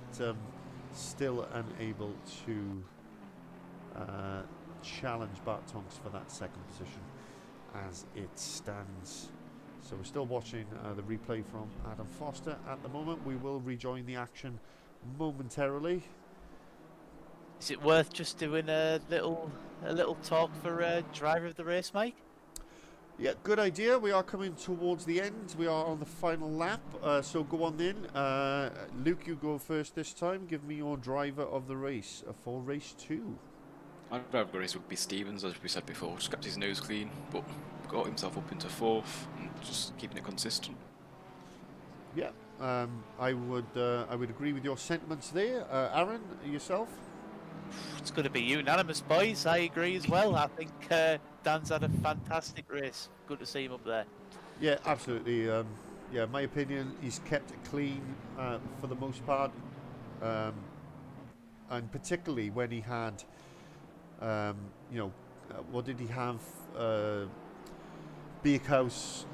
still unable to challenge Bartonks for that second position as it stands. So we're still watching the replay from Adam Foster at the moment. We will rejoin the action momentarily. Is it worth just doing a little talk for driver of the race, Mike? Yeah, good idea. We are coming towards the end. We are on the final lap, so go on then. Luke, you go first this time. Give me your driver of the race for race 2. My driver of the race would be Stevens, as we said before. Just kept his nose clean, but got himself up into 4th and just keeping it consistent. Yeah, I would agree with your sentiments there. Aaron, yourself? It's going to be unanimous, boys. I agree as well. I think Dan's had a fantastic race. Good to see him up there. Yeah, absolutely. Yeah, my opinion, he's kept it clean for the most part, and particularly when he had, what did he have? Beekhouse,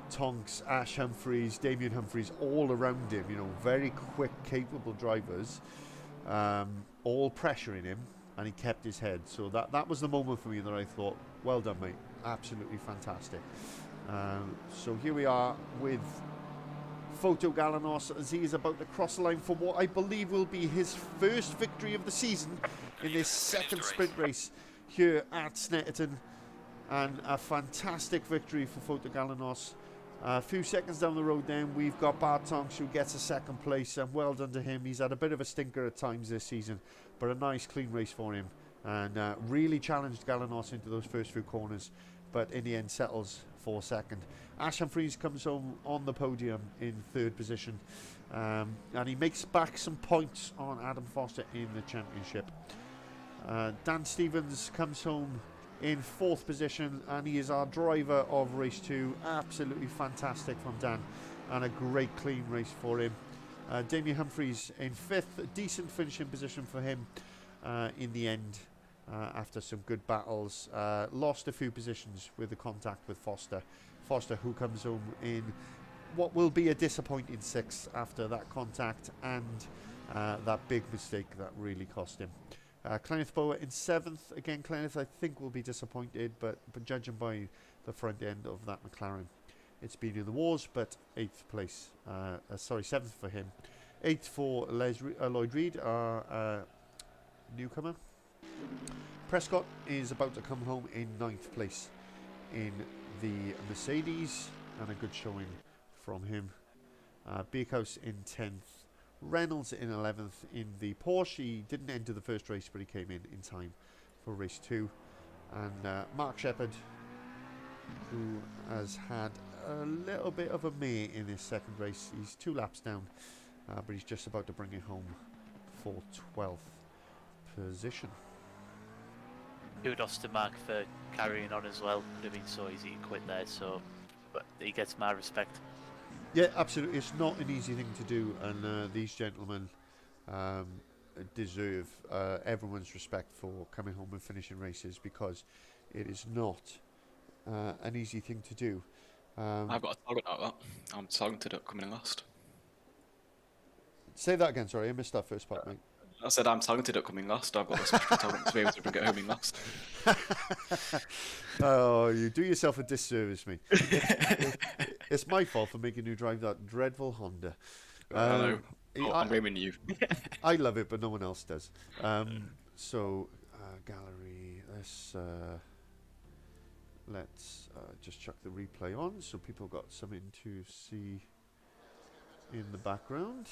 Tonks, Ash Humphreys, Damien Humphreys, all around him. Very quick, capable drivers, all pressuring him, and he kept his head. So that was the moment for me that I thought, well done, mate. Absolutely fantastic. So here we are with Photo Galanos as he is about to cross the line for what I believe will be his first victory of the season in this second sprint race here at Snetterton. And a fantastic victory for Photo Galanos. A few seconds down the road then, we've got Bart Tonks who gets a second place, and well done to him. He's had a bit of a stinker at times this season, but a nice clean race for him, and really challenged Galanos into those first few corners, but in the end settles for second. Ash Humphreys comes home on the podium in 3rd position, and he makes back some points on Adam Foster in the championship. Dan Stevens comes home in 4th position, and he is our driver of race 2. Absolutely fantastic from Dan, and a great clean race for him. Damien Humphreys in 5th, a decent finishing position for him in the end, after some good battles. Lost a few positions with the contact with Foster, who comes home in what will be a disappointing 6th after that contact and that big mistake that really cost him. Kenneth Bower in 7th. Again, Kenneth, I think, will be disappointed, but judging by the front end of that McLaren, it's been in the wars, but 8th place. 7th for him. 8th for Lloyd Reed, our newcomer. Prescott is about to come home in 9th place in the Mercedes, and a good showing from him. Beekhouse in 10th. Reynolds in 11th in the Porsche. He didn't enter the first race, but he came in time for race 2. And Mark Shepherd, who has had a little bit of a mare in his second race. He's 2 laps down, but he's just about to bring it home for 12th position. Kudos to Mark for carrying on as well. Would have been so easy to quit there, but he gets my respect. Yeah, absolutely. It's not an easy thing to do, and these gentlemen deserve everyone's respect for coming home and finishing races, because it is not an easy thing to do. I've got a talent out of that. I'm talented at coming in last. Say that again, sorry, I missed that first part, mate. I said I'm talented at coming last. I've got a special talent to be able to bring it home in last. Oh, you do yourself a disservice, mate. It's my fault for making you drive that dreadful Honda. I know. I'm blaming you. I love it, but no one else does. So, gallery. Let's just chuck the replay on, so people got something to see in the background.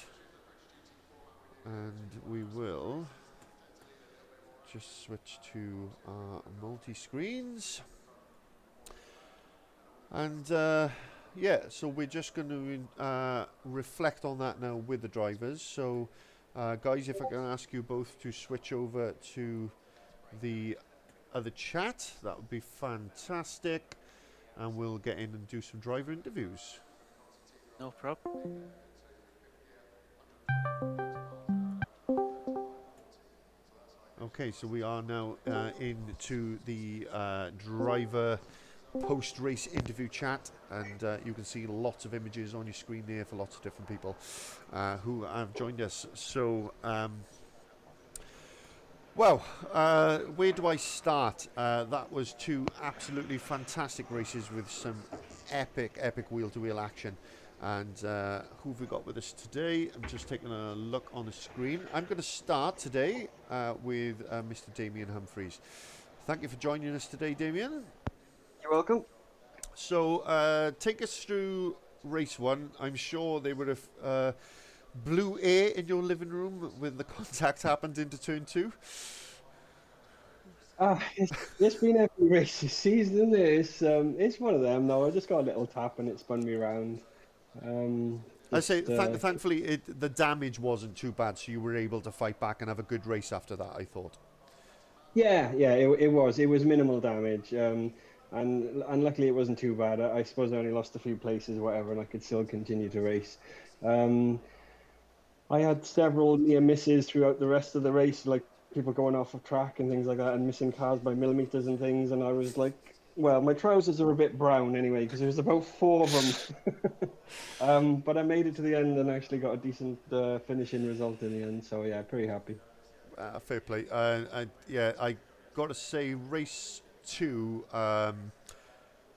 And we will just switch to our multi-screens. And yeah, so we're just going to reflect on that now with the drivers. So guys, if I can ask you both to switch over to the other chat, that would be fantastic. And we'll get in and do some driver interviews. No problem. Okay, so we are now into the driver post-race interview chat, and you can see lots of images on your screen there for lots of different people who have joined us. So, where do I start? That was 2 absolutely fantastic races with some epic wheel-to-wheel action. And who have we got with us today? I'm just taking a look on the screen. I'm going to start today with Mr. Damien Humphreys. Thank you for joining us today, Damien. You're welcome. So take us through race 1. I'm sure they would have blew air in your living room when the contact happened into turn 2. It's been every race this season, isn't it? It's one of them though. I just got a little tap and it spun me round. I say, thankfully, the damage wasn't too bad, so you were able to fight back and have a good race after that, I thought. Yeah, it was. It was minimal damage, and luckily it wasn't too bad. I suppose I only lost a few places, or whatever, and I could still continue to race. I had several near misses throughout the rest of the race, like people going off of track and things like that, and missing cars by millimeters and things. And I was like, well, my trousers are a bit brown anyway, because there was about 4 of them. But I made it to the end and actually got a decent finishing result in the end. So yeah, pretty happy. Fair play. I got to say, race 2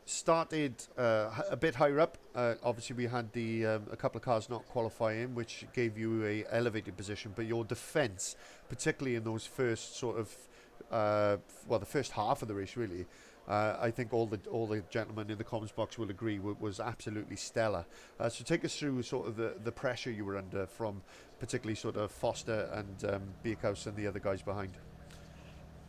started a bit higher up. Obviously, we had a couple of cars not qualifying, which gave you a elevated position. But your defence, particularly in those first sort of, the first half of the race, really, I think all the gentlemen in the comms box will agree was absolutely stellar. So take us through sort of the pressure you were under from particularly sort of Foster and Bierkhaus and the other guys behind.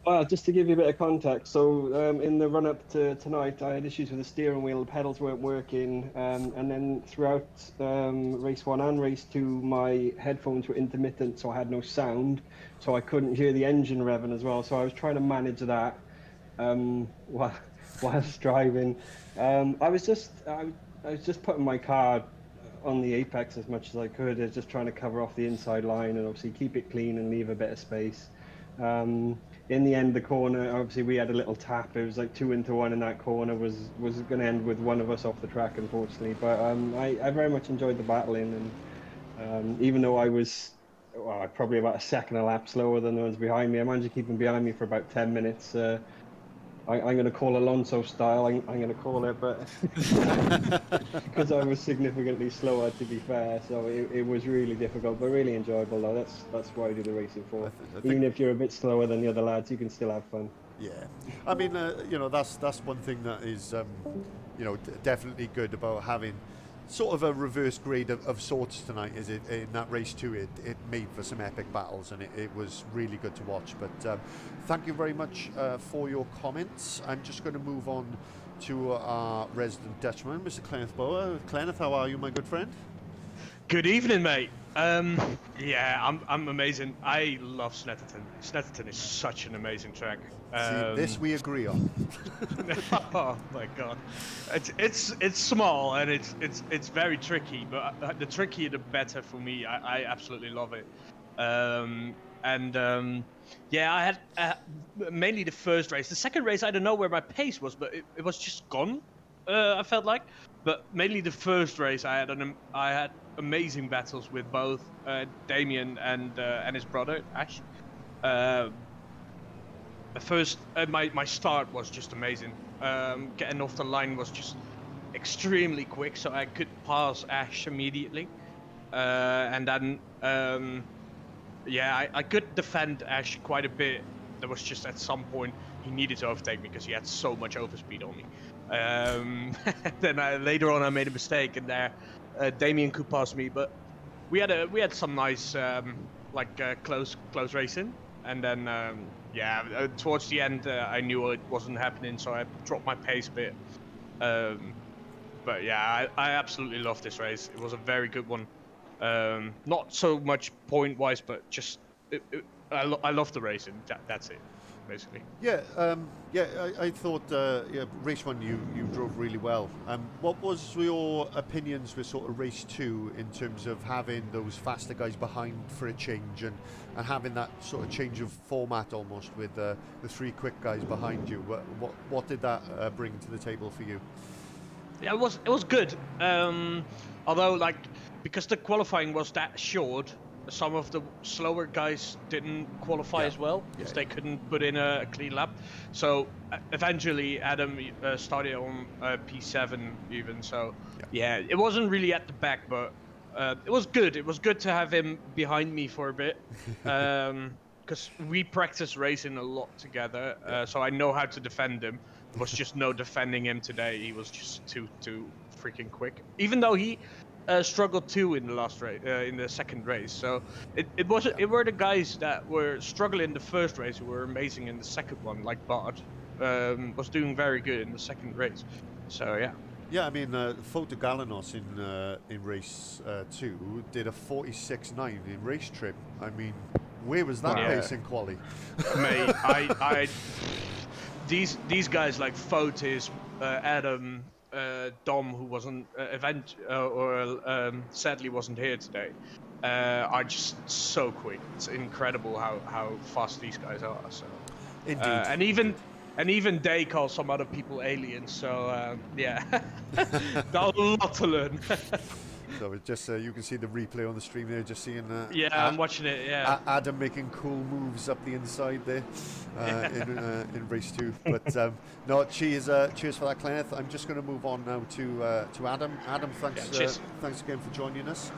Well, just to give you a bit of context, so in the run-up to tonight, I had issues with the steering wheel, the pedals weren't working, and then throughout race 1 and race 2, my headphones were intermittent, so I had no sound, so I couldn't hear the engine revving as well, so I was trying to manage that whilst driving. I was just putting my car on the apex as much as I could, just trying to cover off the inside line and obviously keep it clean and leave a bit of space. In the end, the corner, obviously we had a little tap. It was like 2 into 1 in that corner, was going to end with one of us off the track, unfortunately. But I very much enjoyed the battling, and even though I was probably about a second a lap slower than the ones behind me, I managed to keep them behind me for about 10 minutes. I'm going to call Alonso style, I'm going to call it, but because I was significantly slower, to be fair, so it was really difficult, but really enjoyable though. That's why I do the racing for. Even if you're a bit slower than the other lads, you can still have fun. Yeah, I mean, that's one thing that is, definitely good about having sort of a reverse grade of sorts tonight. Is it in that race 2? It made for some epic battles, and it was really good to watch. But thank you very much for your comments. I'm just going to move on to our resident Dutchman, Mr. Clenneth Bower. Clenneth, how are you, my good friend? Good evening, mate. Yeah, I'm amazing. I love Snetterton. Snetterton is such an amazing track. See, this we agree on. Oh my god, it's small and it's very tricky, but the trickier the better for me. I absolutely love it. Yeah, I had mainly the first race. The second race, I don't know where my pace was, but it was just gone. I felt like, but mainly the first race, I had amazing battles with both Damien and his brother Ash. First, my start was just amazing. Getting off the line was just extremely quick, so I could pass Ash immediately. And then, I could defend Ash quite a bit. There was just at some point he needed to overtake me because he had so much overspeed on me. Then later on I made a mistake, and there Damien could pass me, but we had some nice close racing, and then towards the end I knew it wasn't happening, so I dropped my pace a bit. But yeah, I absolutely loved this race. It was a very good one. Not so much point wise, but just I love the racing. That's it, basically. Yeah, I thought race 1 you drove really well. What was your opinions with sort of race 2 in terms of having those faster guys behind for a change and having that sort of change of format almost with the 3 quick guys behind you? What did that bring to the table for you? Yeah, it was good. Although because the qualifying was that short, some of the slower guys didn't qualify Yeah. as well because they couldn't put in a clean lap. So eventually Adam started on P7 even. So yeah, it wasn't really at the back, but it was good. It was good to have him behind me for a bit. Because we practice racing a lot together, so I know how to defend him. There was just no defending him today. He was just too freaking quick. Even though he struggled too in the last race, in the second race. So it were the guys that were struggling in the first race who were amazing in the second one, like Bart was doing very good in the second race. So yeah. Yeah, I mean, Foto Galanos in race 2 did a 46.9 in race trip. I mean, where was that pace in quali? Mate, these guys like Fotis, Adam, Dom, who wasn't sadly wasn't here today, are just so quick. It's incredible how fast these guys are. So, Indeed. And even they call some other people aliens. So yeah, got a lot to learn. So it just you can see the replay on the stream there, just seeing I'm watching it. Yeah, Adam making cool moves up the inside there in race 2. But no, cheers for that, Kenneth. I'm just going to move on now to Adam. Adam, thanks again for joining us.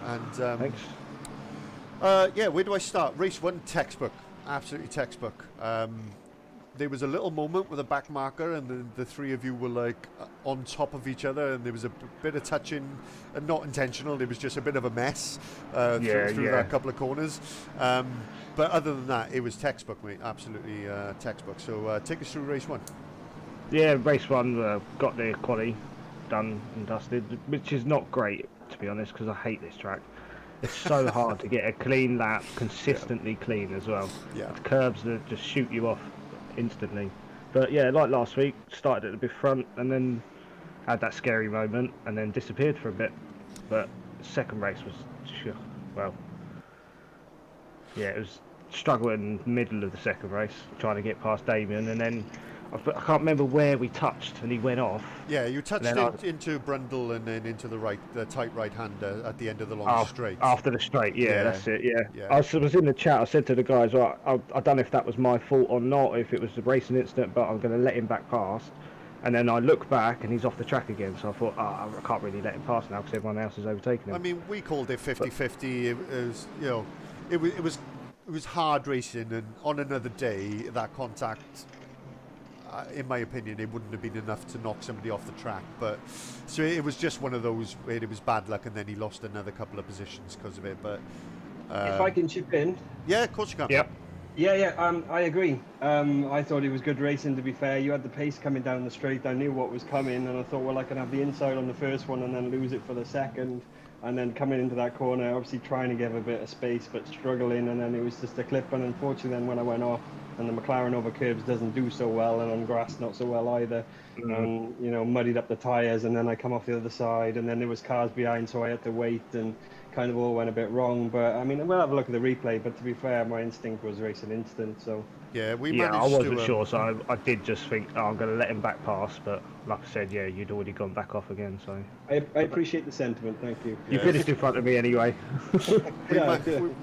And thanks. Where do I start? Race 1, textbook, absolutely textbook. There was a little moment with a back marker, and the three of you were like on top of each other, and there was a bit of touching, and not intentional. It was just a bit of a mess through that couple of corners. But other than that, it was textbook, mate. Absolutely textbook. So take us through race 1. Yeah, race 1 got the quali done and dusted, which is not great, to be honest, because I hate this track. It's so hard to get a clean lap, consistently clean as well. Yeah. The curbs that just shoot you off instantly. But yeah, like last week, started at the big front and then had that scary moment and then disappeared for a bit. But second race was, it was struggling in the middle of the second race, trying to get past Damien, and then I can't remember where we touched and he went off. Yeah, you touched into Brundle and then into the tight right hander at the end of the long straight. After the straight, that's it, yeah. I was in the chat, I said to the guys, well, I don't know if that was my fault or not, if it was a racing incident, but I'm going to let him back past. And then I look back and he's off the track again, so I thought, I can't really let him pass now because everyone else is overtaking him. I mean, we called it 50-50. It was hard racing, and on another day, that contact, in my opinion, it wouldn't have been enough to knock somebody off the track. But so it was just one of those where it was bad luck, and then he lost another couple of positions because of it. But if I can chip in, yeah, of course you can. Yep. Yeah, I agree. I thought it was good racing, to be fair. You had the pace coming down the straight. I knew what was coming, and I thought, well, I can have the inside on the first one and then lose it for the second. And then coming into that corner, obviously trying to give a bit of space, but struggling. And then it was just a clip. And unfortunately, then when I went off, and the McLaren over curbs doesn't do so well, and on grass not so well either. Muddied up the tyres, and then I come off the other side, and then there was cars behind, so I had to wait, and kind of all went a bit wrong. But I mean, we'll have a look at the replay. But to be fair, my instinct was racing instant. So yeah, I wasn't sure, so I did just think, I'm going to let him back pass. But like I said, you'd already gone back off again. So I appreciate the sentiment. Thank you. You finished in front of me anyway.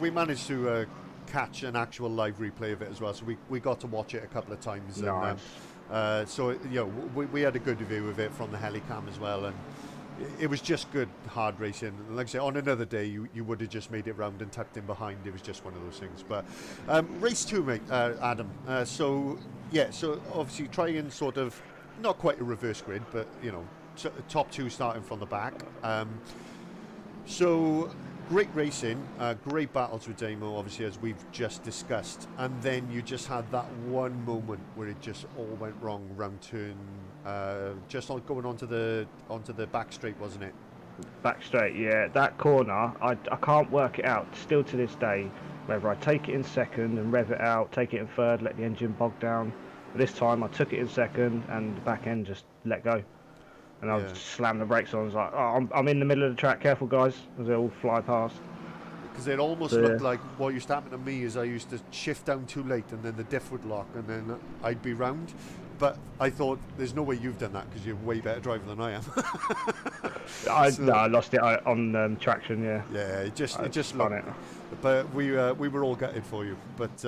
We managed to catch an actual live replay of it as well, so we got to watch it a couple of times. Nice. And, so we had a good view of it from the helicam as well, and it was just good hard racing. Like I say, on another day you would have just made it round and tucked in behind. It was just one of those things. But race 2, mate, Adam. So obviously try and sort of not quite a reverse grid, but top 2 starting from the back. So great racing, great battles with Damo, obviously, as we've just discussed, and then you just had that one moment where it just all went wrong round turn, just going onto the back straight, wasn't it? Back straight, yeah. That corner, I can't work it out still to this day, whether I take it in second and rev it out, take it in third, let the engine bog down. But this time I took it in second and the back end just let go. And I just slammed the brakes on. I was like, I'm in the middle of the track, careful guys, as they all fly past. Because it almost looked like what used to happen to me is I used to shift down too late, and then the diff would lock, and then I'd be round. But I thought, there's no way you've done that because you're a way better driver than I am. I lost it on traction. Yeah. Yeah, it just on looked. it. But we were all gutted for you. But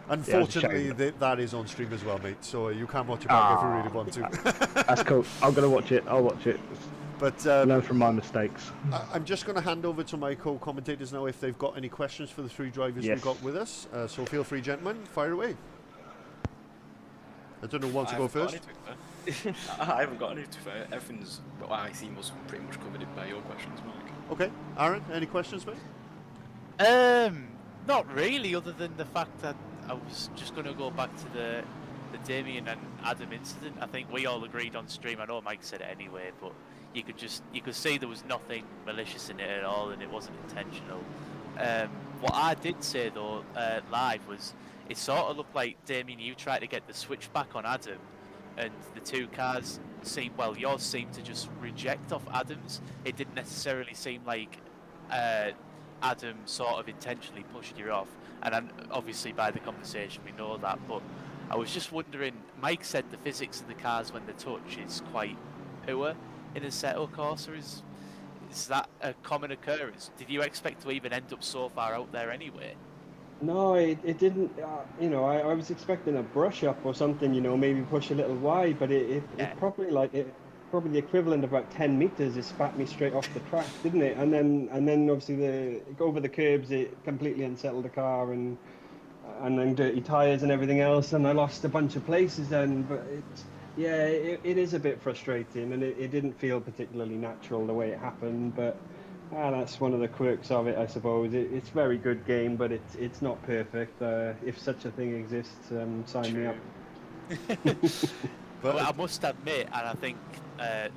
unfortunately, shame. that is on stream as well, mate. So you can watch it back if you really want to. That's cool. I'm gonna watch it. I'll watch it. But Learn from my mistakes. I'm just going to hand over to my co-commentators now if they've got any questions for the three drivers we've got with us. So feel free, gentlemen, fire away. I don't know who wants to go first. I haven't got any to fair. Everything's what I see was pretty much covered by your questions, Mike. Okay, Aaron, any questions, mate? Not really, other than the fact that I was just going to go back to the Damien and Adam incident. I think we all agreed on stream. I know Mike said it anyway, but you could see there was nothing malicious in it at all, and it wasn't intentional. What I did say though live was it sort of looked like, Damien, you tried to get the switchback on Adam, and the two cars yours seemed to just reject off Adam's. It didn't necessarily seem like Adam sort of intentionally pushed you off, and obviously by the conversation we know that, but I was just wondering, Mike said the physics of the cars when they touch is quite poor in a Assetto Corsa. Is that a common occurrence? Did you expect to even end up so far out there anyway? No, it didn't. I was expecting a brush up or something. Maybe push a little wide, but it probably probably the equivalent of about 10 meters. It spat me straight off the track, didn't it? And then obviously over the curbs, it completely unsettled the car, and then dirty tires and everything else, and I lost a bunch of places then. But it is a bit frustrating, and it didn't feel particularly natural the way it happened, but that's one of the quirks of it, I suppose. It's a very good game, but it's not perfect. If such a thing exists, sign me up. But I must admit, and I think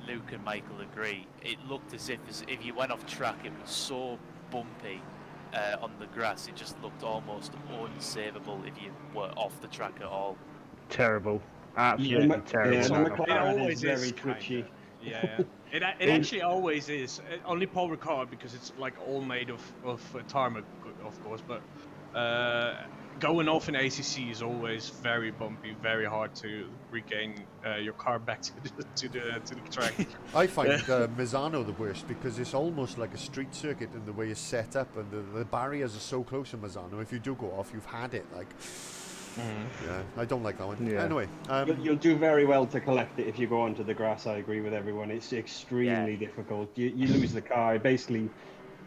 Luke and Michael agree, it looked as if you went off track, it was so bumpy on the grass, it just looked almost unsavable if you were off the track at all. Terrible. Absolutely terrible. It always is very twitchy. Yeah. It actually always is. Only Paul Ricard, because it's like all made of tarmac, of course. But going off in ACC is always very bumpy, very hard to regain your car back to the track. I find Misano the worst because it's almost like a street circuit in the way it's set up, and the barriers are so close to Misano. If you do go off, you've had it. Yeah, I don't like that one. Yeah. Anyway, you'll do very well to collect it if you go onto the grass. I agree with everyone. It's extremely difficult. You lose the car. Basically,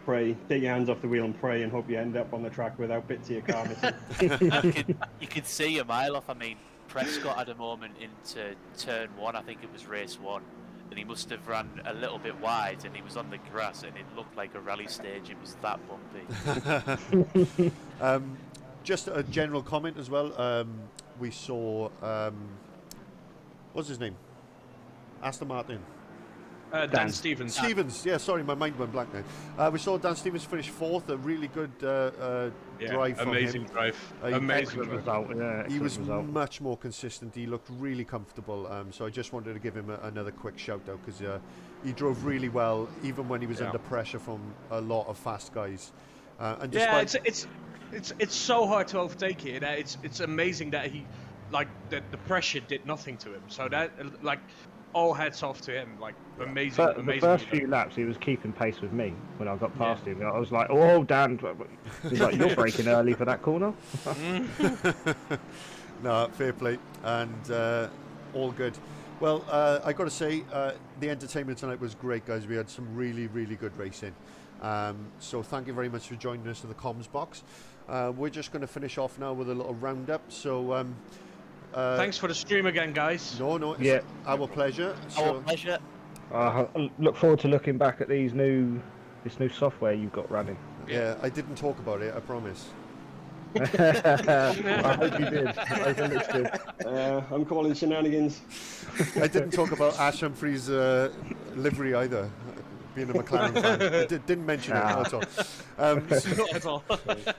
pray, take your hands off the wheel and pray, and hope you end up on the track without bits of your car missing. You could see a mile off. I mean, Prescott had a moment into turn 1. I think it was race 1, and he must have run a little bit wide, and he was on the grass, and it looked like a rally stage. It was that bumpy. Just a general comment as well. We saw, what's his name? Aston Martin. Dan Stevens. Stevens, yeah, sorry, my mind went blank now. We saw Dan Stevens finish 4th, a really good drive from amazing him. drive. Amazing result. Yeah, he was result. much more consistent. He looked really comfortable. So I just wanted to give him another quick shout out because he drove really well, even when he was under pressure from a lot of fast guys. And it's so hard to overtake here. That it's amazing that he, that the pressure did nothing to him. So that all hats off to him. Amazing. The first few laps, he was keeping pace with me when I got past him. I was like, "Oh, Dan!" He's like, "You're braking early for that corner." No, fair play, and all good. Well, I got to say, the entertainment tonight was great, guys. We had some really, really good racing. So thank you very much for joining us in the comms box. We're just going to finish off now with a little roundup. So thanks for the stream again, guys. No, it's our pleasure. Our pleasure. I look forward to looking back at this new software you've got running. Yeah, I didn't talk about it, I promise. I hope you did. I hope it looks good. I'm calling shenanigans. I didn't talk about Ash Humphrey's livery either. Being a McLaren fan, I didn't mention it at all. Not at all.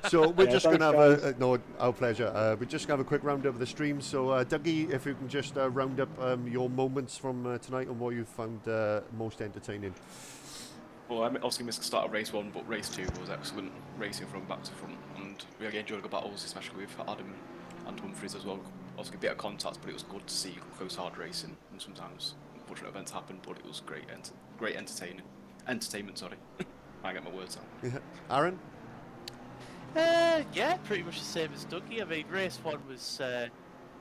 So we're just going to have our pleasure. We're just going to have a quick roundup of the stream. So Dougie, if you can just round up your moments from tonight and what you found most entertaining. Well, I obviously missed the start of race 1, but race 2 was excellent racing from back to front, and we again enjoyed the battles, especially with Adam and Humphries as well. also a bit of contact, but it was good to see close hard racing. And sometimes unfortunate events happen, but it was great, great entertainment. Sorry, I get my words out. Yeah. Aaron? Yeah, pretty much the same as Dougie. I mean, race 1 was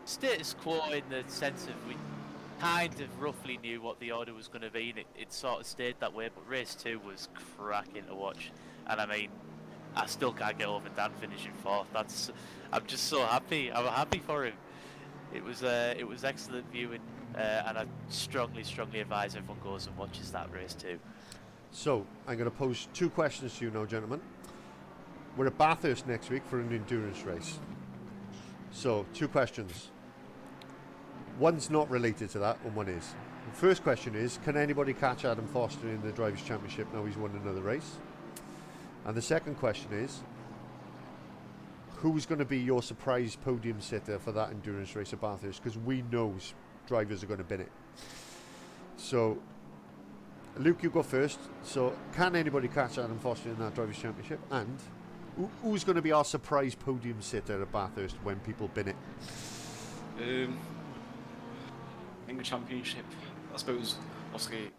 status quo in the sense of we kind of roughly knew what the order was going to be, and it sort of stayed that way. But race 2 was cracking to watch, and I mean, I still can't get over Dan finishing 4th. I'm just so happy. I'm happy for him. It was excellent viewing, and I strongly advise everyone goes and watches that race too. So, I'm going to pose 2 questions to you now, gentlemen. We're at Bathurst next week for an endurance race. So, 2 questions. One's not related to that, and one is. The first question is, can anybody catch Adam Foster in the Drivers' Championship now he's won another race? And the second question is, who's going to be your surprise podium sitter for that endurance race at Bathurst? Because we know drivers are going to bin it. So, Luke, you go first. So, can anybody catch Adam Foster in that Drivers' Championship? And who's going to be our surprise podium sitter at Bathurst when people bin it? In the championship, I suppose, obviously,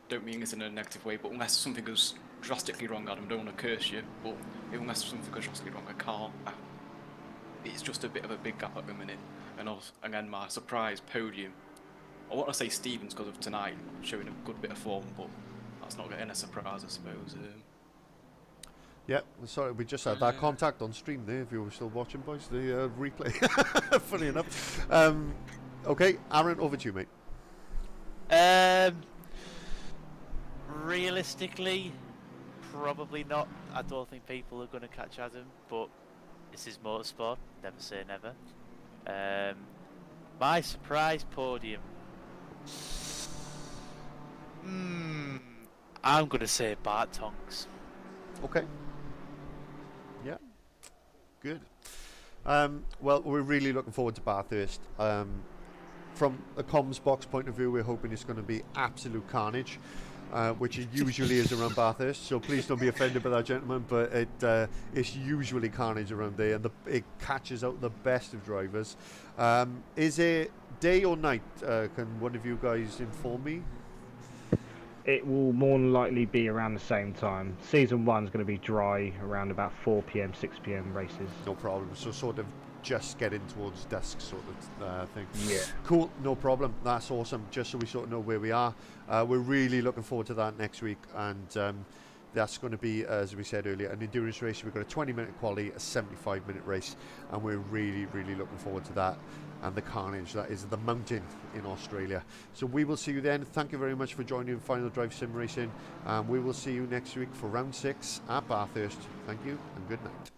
don't mean this in a negative way, but unless something goes drastically wrong, Adam, I don't want to curse you, but unless something goes drastically wrong, I can't. It's just a bit of a big gap at the minute. And also, again, my surprise podium, I want to say Stevens because of tonight, showing a good bit of form, but that's not getting a surprise, I suppose. Yeah, sorry, we just had that contact on stream there, if you were still watching, boys, the replay. Funny enough. Okay, Aaron, over to you, mate. Realistically, probably not. I don't think people are going to catch Adam, but this is motorsport. Never say never. My surprise podium. I'm going to say Bart Tonks. Okay. Yeah. Good. Well, we're really looking forward to Bathurst. From a comms box point of view, we're hoping it's going to be absolute carnage, which it usually is around Bathurst. So please don't be offended by that, gentlemen. But it's usually carnage around there, and it catches out the best of drivers. Is it day or night? Can one of you guys inform me? It will more than likely be around the same time. Season 1's going to be dry around about 4 p.m, 6 p.m. races. No problem. So sort of just getting towards dusk sort of thing. Yeah. Cool, no problem. That's awesome. Just so we sort of know where we are. We're really looking forward to that next week, and that's going to be, as we said earlier, an endurance race. We've got a 20-minute quali, a 75-minute race, and we're really looking forward to that and the carnage that is the mountain in Australia. So we will see you then. Thank you very much for joining Final Drive Sim Racing, and we will see you next week for round 6 at Bathurst. Thank you and good night.